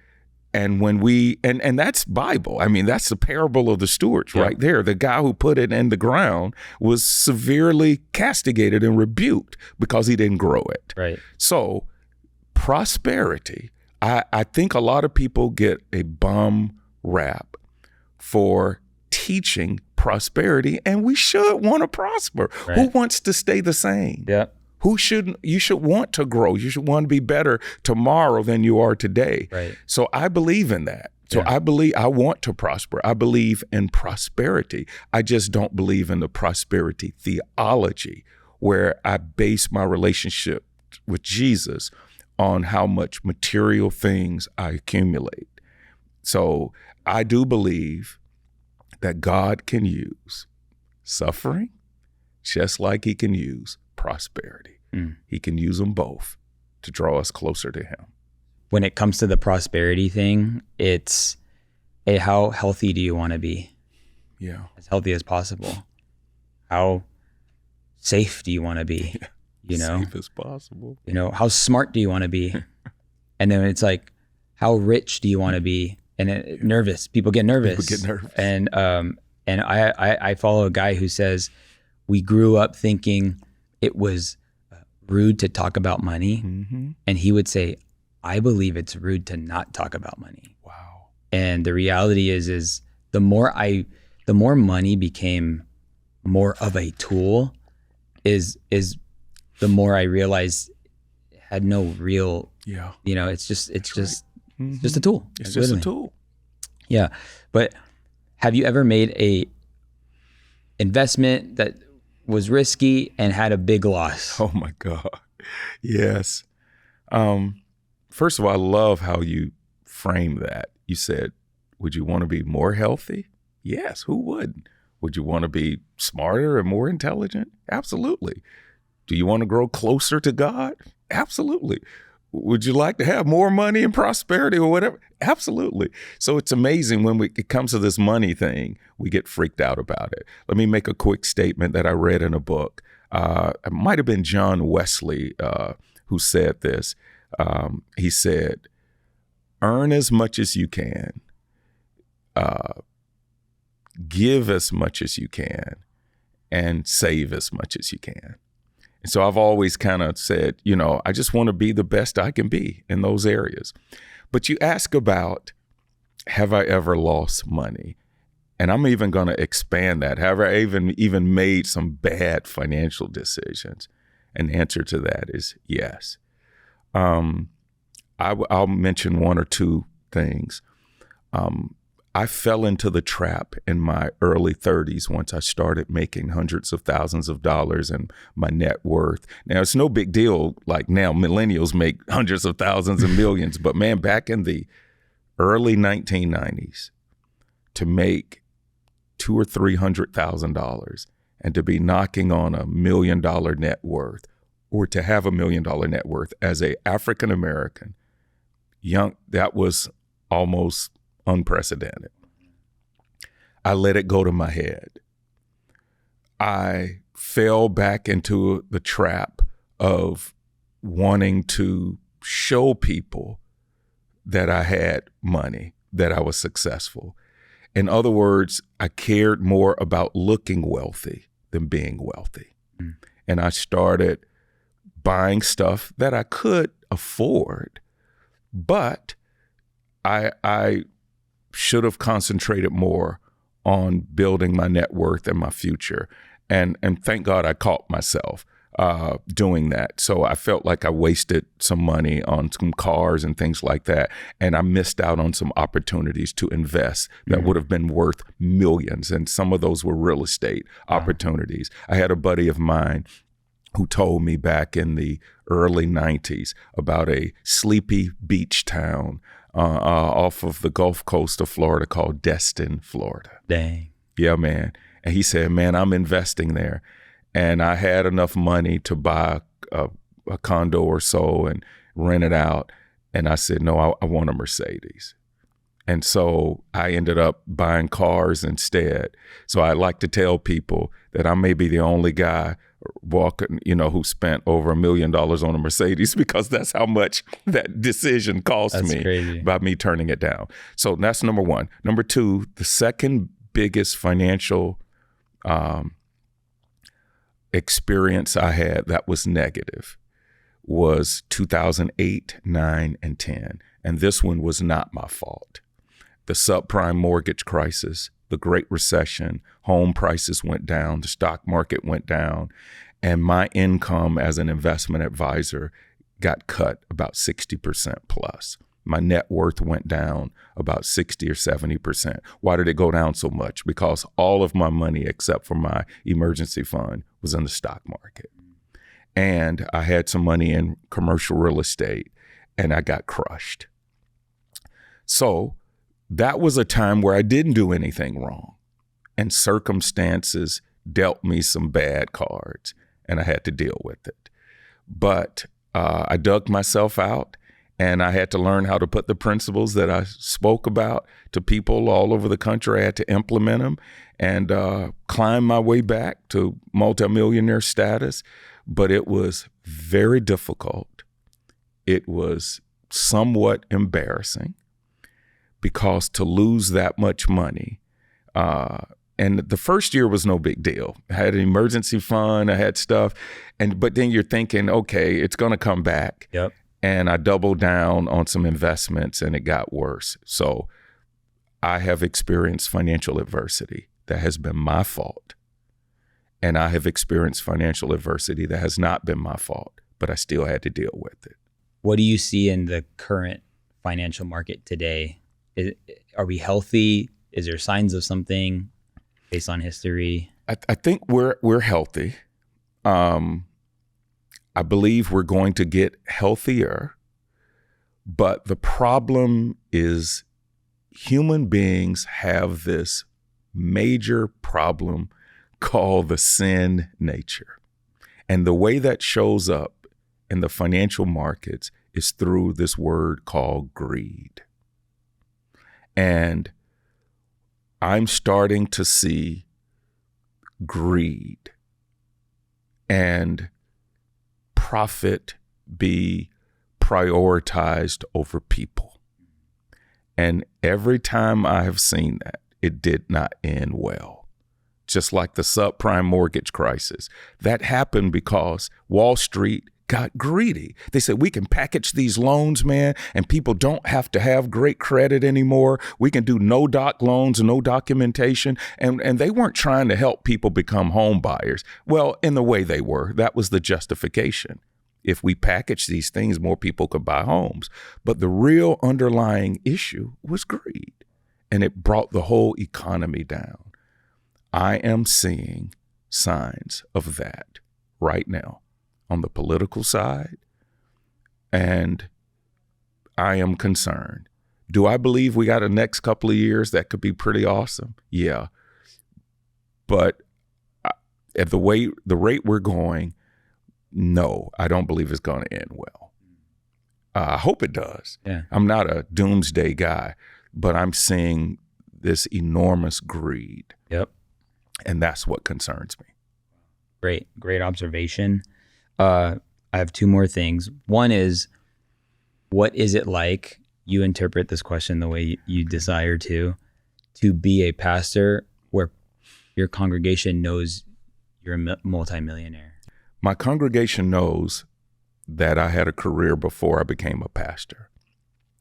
when we, and that's Bible. I mean, that's the parable of the stewards right there. The guy who put it in the ground was severely castigated and rebuked because he didn't grow it. Right. So prosperity, I think a lot of people get a bum rap for teaching prosperity, and we should want to prosper. Right. Who wants to stay the same? Yeah. You should want to grow. You should want to be better tomorrow than you are today. Right. So I believe in that. So I want to prosper. I believe in prosperity. I just don't believe in the prosperity theology, where I base my relationship with Jesus on how much material things I accumulate. So I do believe that God can use suffering just like he can use prosperity. He can use them both to draw us closer to him. When it comes to the prosperity thing, it's how healthy do you want to be? Yeah. As healthy as possible. How safe do you want to be? You know, safe as possible. You know, how smart do you want to be? And then it's like, how rich do you want to be? And nervous. People get nervous. And I follow a guy who says we grew up thinking it was rude to talk about money. And he would say, I believe it's rude to not talk about money. Wow. And the reality is the more money became more of a tool, is the more I realized it had no real, you know, it's just a tool. It's just a tool. Yeah. But have you ever made a investment that was risky and had a big loss? Oh my God. Yes. First of all, I love how you frame that. You said, would you want to be more healthy? Yes. Who wouldn't? Would you want to be smarter and more intelligent? Absolutely. Do you want to grow closer to God? Absolutely. Would you like to have more money and prosperity or whatever? Absolutely. So it's amazing when it comes to this money thing, we get freaked out about it. Let me make a quick statement that I read in a book. It might have been John Wesley who said this. He said, earn as much as you can, give as much as you can, and save as much as you can. And so I've always kind of said, I just want to be the best I can be in those areas. But you ask about, have I ever lost money? And I'm even going to expand that. Have I even made some bad financial decisions? And the answer to that is yes. I'll mention one or two things. I fell into the trap in my early 30s once I started making hundreds of thousands of dollars and my net worth. Now, it's no big deal like now. Millennials make hundreds of thousands and millions. But man, back in the early 1990s, to make $200,000 or $300,000 and to be knocking on $1 million net worth, or to have $1 million net worth as a African American, that was almost unprecedented. I let it go to my head. I fell back into the trap of wanting to show people that I had money, that I was successful. In other words, I cared more about looking wealthy than being wealthy. Mm. And I started buying stuff that I could afford, but I should have concentrated more on building my net worth and my future. And thank God I caught myself doing that. So I felt like I wasted some money on some cars and things like that. And I missed out on some opportunities to invest that would have been worth millions. And some of those were real estate opportunities. I had a buddy of mine who told me back in the early 90s about a sleepy beach town off of the Gulf Coast of Florida called Destin, Florida. Dang. Yeah, man. And he said, man, I'm investing there. And I had enough money to buy a condo or so and rent it out. And I said, no, I want a Mercedes. And so I ended up buying cars instead. So I like to tell people that I may be the only guy walking, who spent over $1 million on a Mercedes, because that's how much that decision cost me crazy. By me turning it down. So that's number one. Number two, the second biggest financial experience I had that was negative was 2008, 9, and 10. And this one was not my fault. The subprime mortgage crisis, the Great Recession, home prices went down, the stock market went down, and my income as an investment advisor got cut about 60% plus. My net worth went down about 60 or 70%. Why did it go down so much? Because all of my money, except for my emergency fund, was in the stock market. And I had some money in commercial real estate, and I got crushed. So that was a time where I didn't do anything wrong, and circumstances dealt me some bad cards, and I had to deal with it. But I dug myself out, and I had to learn how to put the principles that I spoke about to people all over the country. I had to implement them and climb my way back to multimillionaire status. But it was very difficult. It was somewhat embarrassing, because to lose that much money, and the first year was no big deal. I had an emergency fund, I had stuff, but then you're thinking, okay, it's going to come back. Yep. And I doubled down on some investments, and it got worse. So I have experienced financial adversity that has been my fault. And I have experienced financial adversity that has not been my fault, but I still had to deal with it. What do you see in the current financial market today? Are we healthy? Is there signs of something based on history? I think we're healthy. I believe we're going to get healthier, but the problem is human beings have this major problem called the sin nature. And the way that shows up in the financial markets is through this word called greed. And I'm starting to see greed and profit be prioritized over people. And every time I have seen that, it did not end well. Just like the subprime mortgage crisis. That happened because Wall Street got greedy. They said, we can package these loans, man, and people don't have to have great credit anymore. We can do no doc loans, no documentation. And they weren't trying to help people become home buyers. Well, in the way they were, that was the justification. If we package these things, more people could buy homes. But the real underlying issue was greed, and it brought the whole economy down. I am seeing signs of that right now on the political side, and I am concerned. Do I believe we got a next couple of years that could be pretty awesome? Yeah. But at the rate we're going, no, I don't believe it's going to end well. I hope it does. Yeah. I'm not a doomsday guy, but I'm seeing this enormous greed. Yep. And that's what concerns me. Great observation. I have two more things. One is, what is it like, you interpret this question the way you desire to be a pastor where your congregation knows you're a multimillionaire? My congregation knows that I had a career before I became a pastor,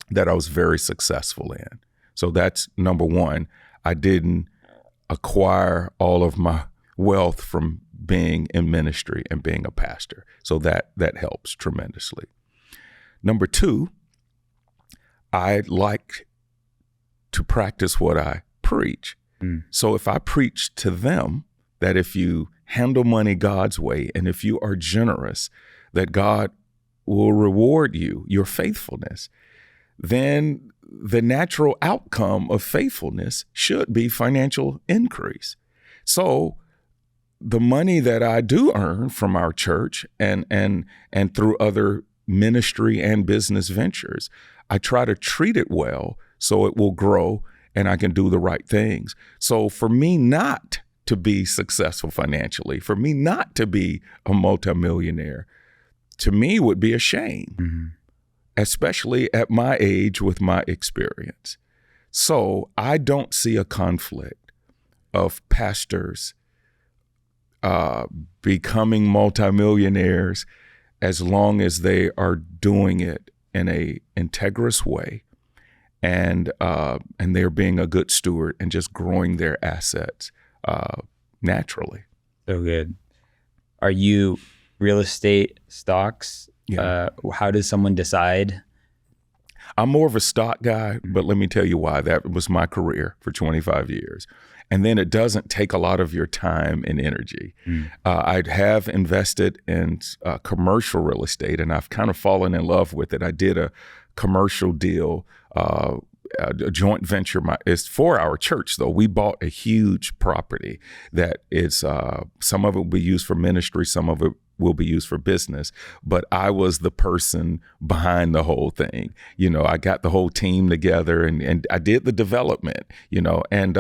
that I was very successful in. So that's number one. I didn't acquire all of my wealth from being in ministry and being a pastor. So that helps tremendously. Number two, I like to practice what I preach. So if I preach to them that if you handle money God's way and if you are generous, that God will reward you, your faithfulness, then the natural outcome of faithfulness should be financial increase. So the money that I do earn from our church and through other ministry and business ventures, I try to treat it well so it will grow and I can do the right things. So for me not to be successful financially, for me not to be a multimillionaire, to me would be a shame, especially at my age with my experience. So I don't see a conflict of pastors becoming multimillionaires as long as they are doing it in a integrous way and they're being a good steward and just growing their assets naturally. So good. Are you real estate, stocks? Yeah. How does someone decide? I'm more of a stock guy, but let me tell you why. That was my career for 25 years. And then it doesn't take a lot of your time and energy. I have invested in commercial real estate, and I've kind of fallen in love with it. I did a commercial deal, a joint venture. It's for our church, though. We bought a huge property that is, some of it will be used for ministry, some of it will be used for business, but I was the person behind the whole thing. You know, I got the whole team together and I did the development, you know, and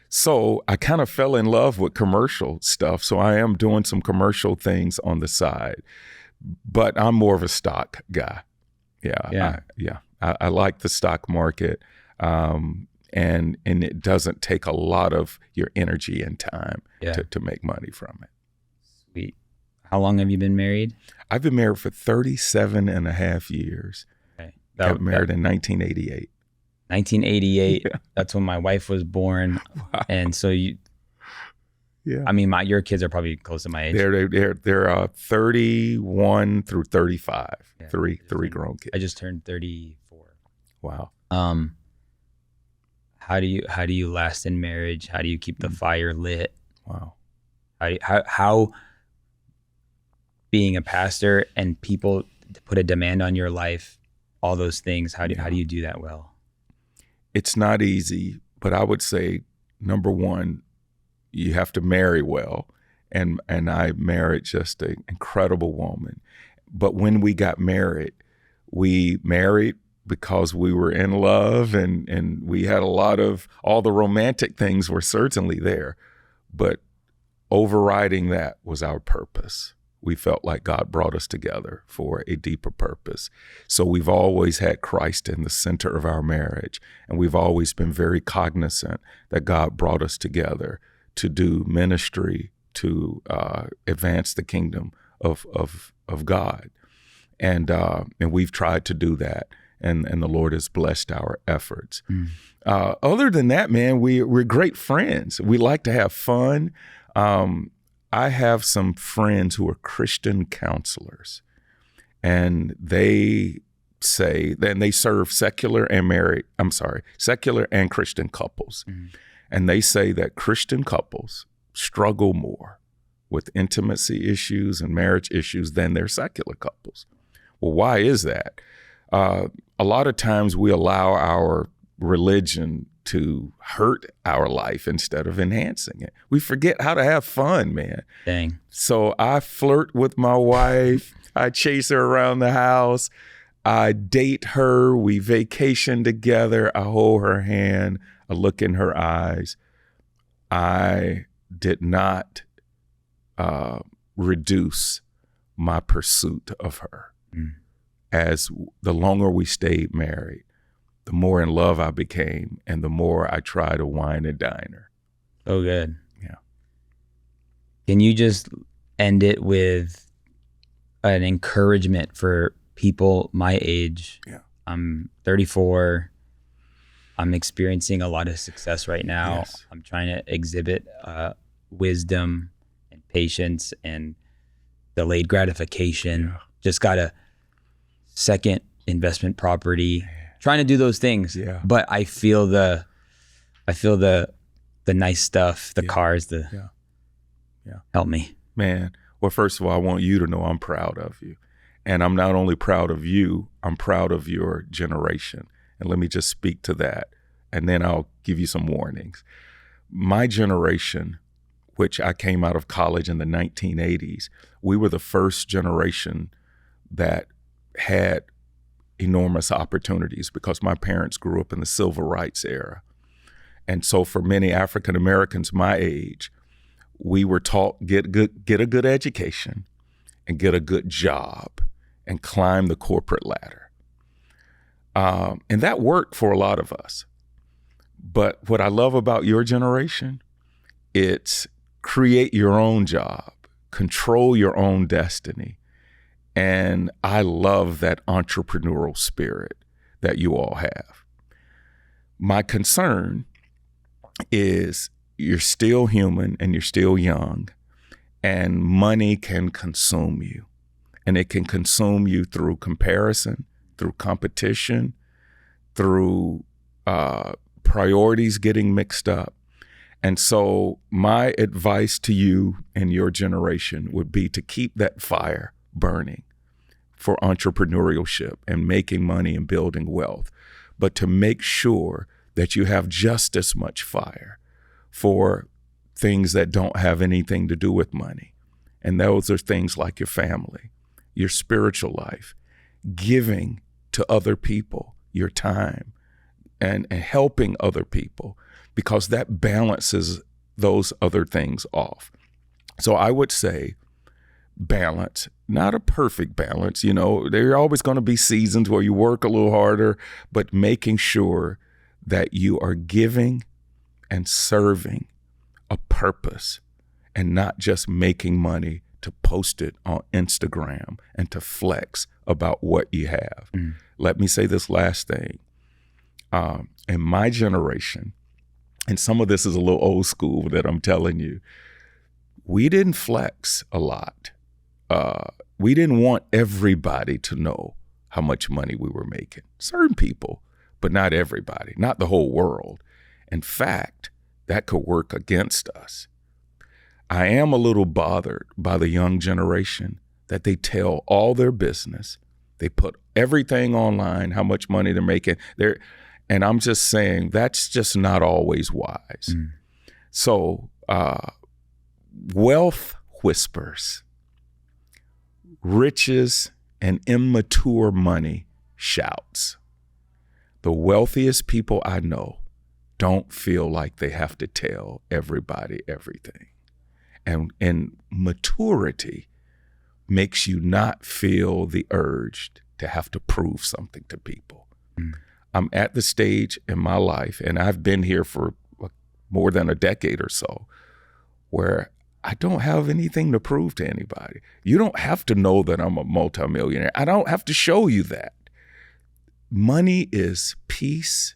so I kind of fell in love with commercial stuff. So I am doing some commercial things on the side, but I'm more of a stock guy. I like the stock market, and it doesn't take a lot of your energy and time to make money from it. Sweet. How long have you been married? I've been married for 37 and a half years. Okay. Got married in 1988. 1988. Yeah. That's when my wife was born. Wow. And so I mean, your kids are probably close to my age. They're 31 through 35. Yeah, three grown kids. I just turned 34. Wow. How do you last in marriage? How do you keep the fire lit? Wow. How being a pastor and people put a demand on your life, all those things, how do you do that well? It's not easy, but I would say, number one, you have to marry well. And I married just an incredible woman. But when we got married, we married because we were in love and we had all the romantic things were certainly there. But overriding that was our purpose. we felt like God brought us together for a deeper purpose. So we've always had Christ in the center of our marriage, and we've always been very cognizant that God brought us together to do ministry, to advance the kingdom of God. And we've tried to do that, and the Lord has blessed our efforts. Other than that, man, we're great friends. We like to have fun. I have some friends who are Christian counselors, and they serve secular and Christian couples. And they say that Christian couples struggle more with intimacy issues and marriage issues than their secular couples. Well, why is that? A lot of times we allow our religion to hurt our life instead of enhancing it. We forget how to have fun, man. Dang. So I flirt with my wife. I chase her around the house. I date her. We vacation together. I hold her hand. I look in her eyes. I did not reduce my pursuit of her. As the longer we stayed married, the more in love I became, and the more I try to wine and dine her. So good. Yeah. Can you just end it with an encouragement for people my age? Yeah. I'm 34. I'm experiencing a lot of success right now. Yes. I'm trying to exhibit wisdom and patience and delayed gratification. Yeah. Just got a second investment property. Trying to do those things, Yeah. but I feel the nice stuff, the cars, help me. Man, well, first of all, I want you to know I'm proud of you. And I'm not only proud of you, I'm proud of your generation. And let me just speak to that, and then I'll give you some warnings. My generation, which I came out of college in the 1980s, we were the first generation that had enormous opportunities because my parents grew up in the civil rights era. And so for many African Americans my age, we were taught get a good education and get a good job and climb the corporate ladder. And that worked for a lot of us. But what I love about your generation, it's create your own job, control your own destiny. And I love that entrepreneurial spirit that you all have. My concern is you're still human and you're still young, and money can consume you. And it can consume you through comparison, through competition, through priorities getting mixed up. And so my advice to you and your generation would be to keep that fire burning for entrepreneurship and making money and building wealth, but to make sure that you have just as much fire for things that don't have anything to do with money. And those are things like your family, your spiritual life, giving to other people your time, and helping other people, because that balances those other things off. So I would say balance, not a perfect balance. You know, there are always going to be seasons where you work a little harder, but making sure that you are giving and serving a purpose and not just making money to post it on Instagram and to flex about what you have. Let me say this last thing. In my generation, and some of this is a little old school that I'm telling you, we didn't flex a lot. We didn't want everybody to know how much money we were making. Certain people, but not everybody, not the whole world. In fact, that could work against us. I am a little bothered by the young generation that they tell all their business. They put everything online, how much money they're making. And I'm just saying that's just not always wise. So wealth whispers, riches and immature money shouts. The wealthiest people I know don't feel like they have to tell everybody everything. And in maturity, makes you not feel the urge to have to prove something to people. I'm at the stage in my life, and I've been here for more than a decade or so, where I don't have anything to prove to anybody. You don't have to know that I'm a multimillionaire. I don't have to show you that. Money is peace.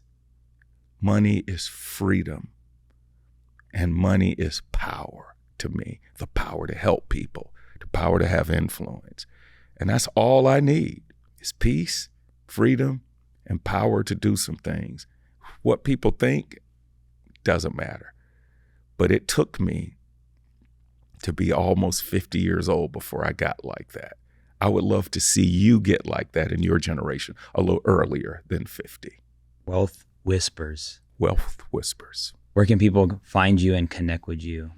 Money is freedom. And money is power to me, the power to help people, the power to have influence. And that's all I need is peace, freedom, and power to do some things. What people think doesn't matter. But it took me to be almost 50 years old before I got like that. I would love to see you get like that in your generation a little earlier than 50. Wealth whispers. Wealth whispers. Where can people find you and connect with you?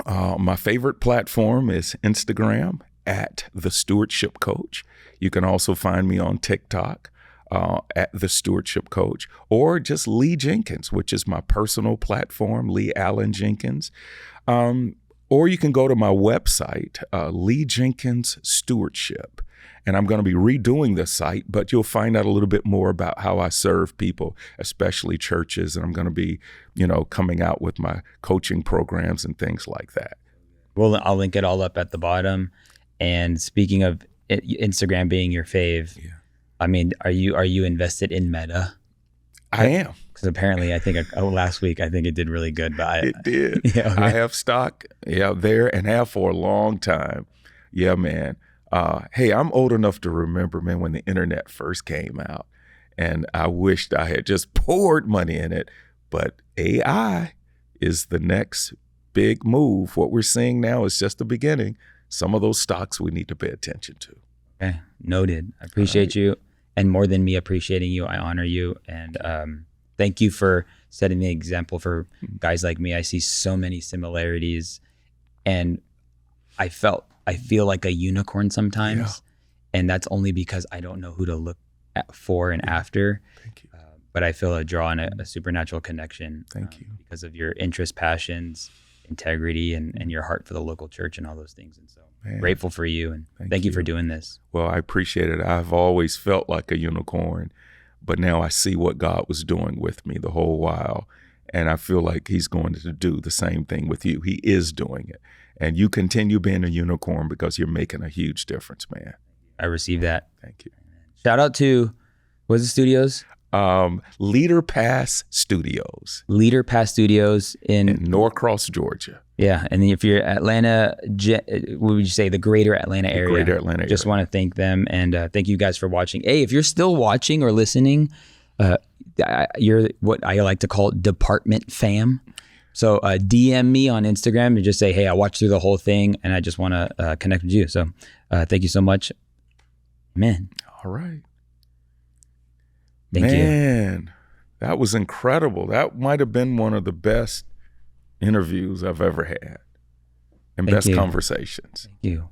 My favorite platform is Instagram at The Stewardship Coach. You can also find me on TikTok at The Stewardship Coach, or just Lee Jenkins, which is my personal platform, Lee Allen Jenkins. Or you can go to my website, Lee Jenkins Stewardship. And I'm going to be redoing the site, but you'll find out a little bit more about how I serve people, especially churches. And I'm going to be, coming out with my coaching programs and things like that. Well, I'll link it all up at the bottom. And speaking of Instagram being your fave, I mean, are you invested in Meta? I am. Because apparently, I think last week, I think it did really good. But it did. Yeah, okay. I have stock there and have for a long time. Yeah, man. Hey, I'm old enough to remember, man, when the internet first came out, and I wished I had just poured money in it. But AI is the next big move. What we're seeing now is just the beginning. Some of those stocks we need to pay attention to. Okay, noted. I appreciate you. And more than me appreciating you, I honor you. And thank you for setting the example for guys like me. I see so many similarities, and I feel like a unicorn sometimes. And that's only because I don't know who to look for and after. Thank you. But I feel a draw and a supernatural connection. Thank you. Because of your interest, passions, integrity, and your heart for the local church and all those things. And so grateful for you, and thank you for doing this. Well, I appreciate it. I've always felt like a unicorn, but now I see what God was doing with me the whole while. And I feel like he's going to do the same thing with you. He is doing it. And you continue being a unicorn because you're making a huge difference, man. I received that. Thank you. Shout out to, what's the studios? Leader Pass Studios. Leader Pass Studios in Norcross, Georgia. Yeah. And then if you're Atlanta, what would you say, the greater Atlanta area? Greater Atlanta area. Just want to thank them. And thank you guys for watching. Hey, if you're still watching or listening, you're what I like to call department fam. So DM me on Instagram and just say, hey, I watched through the whole thing and I just want to connect with you. So thank you so much. Man. All right. Thank you. That was incredible. That might have been one of the best interviews I've ever had and best conversations. Thank you.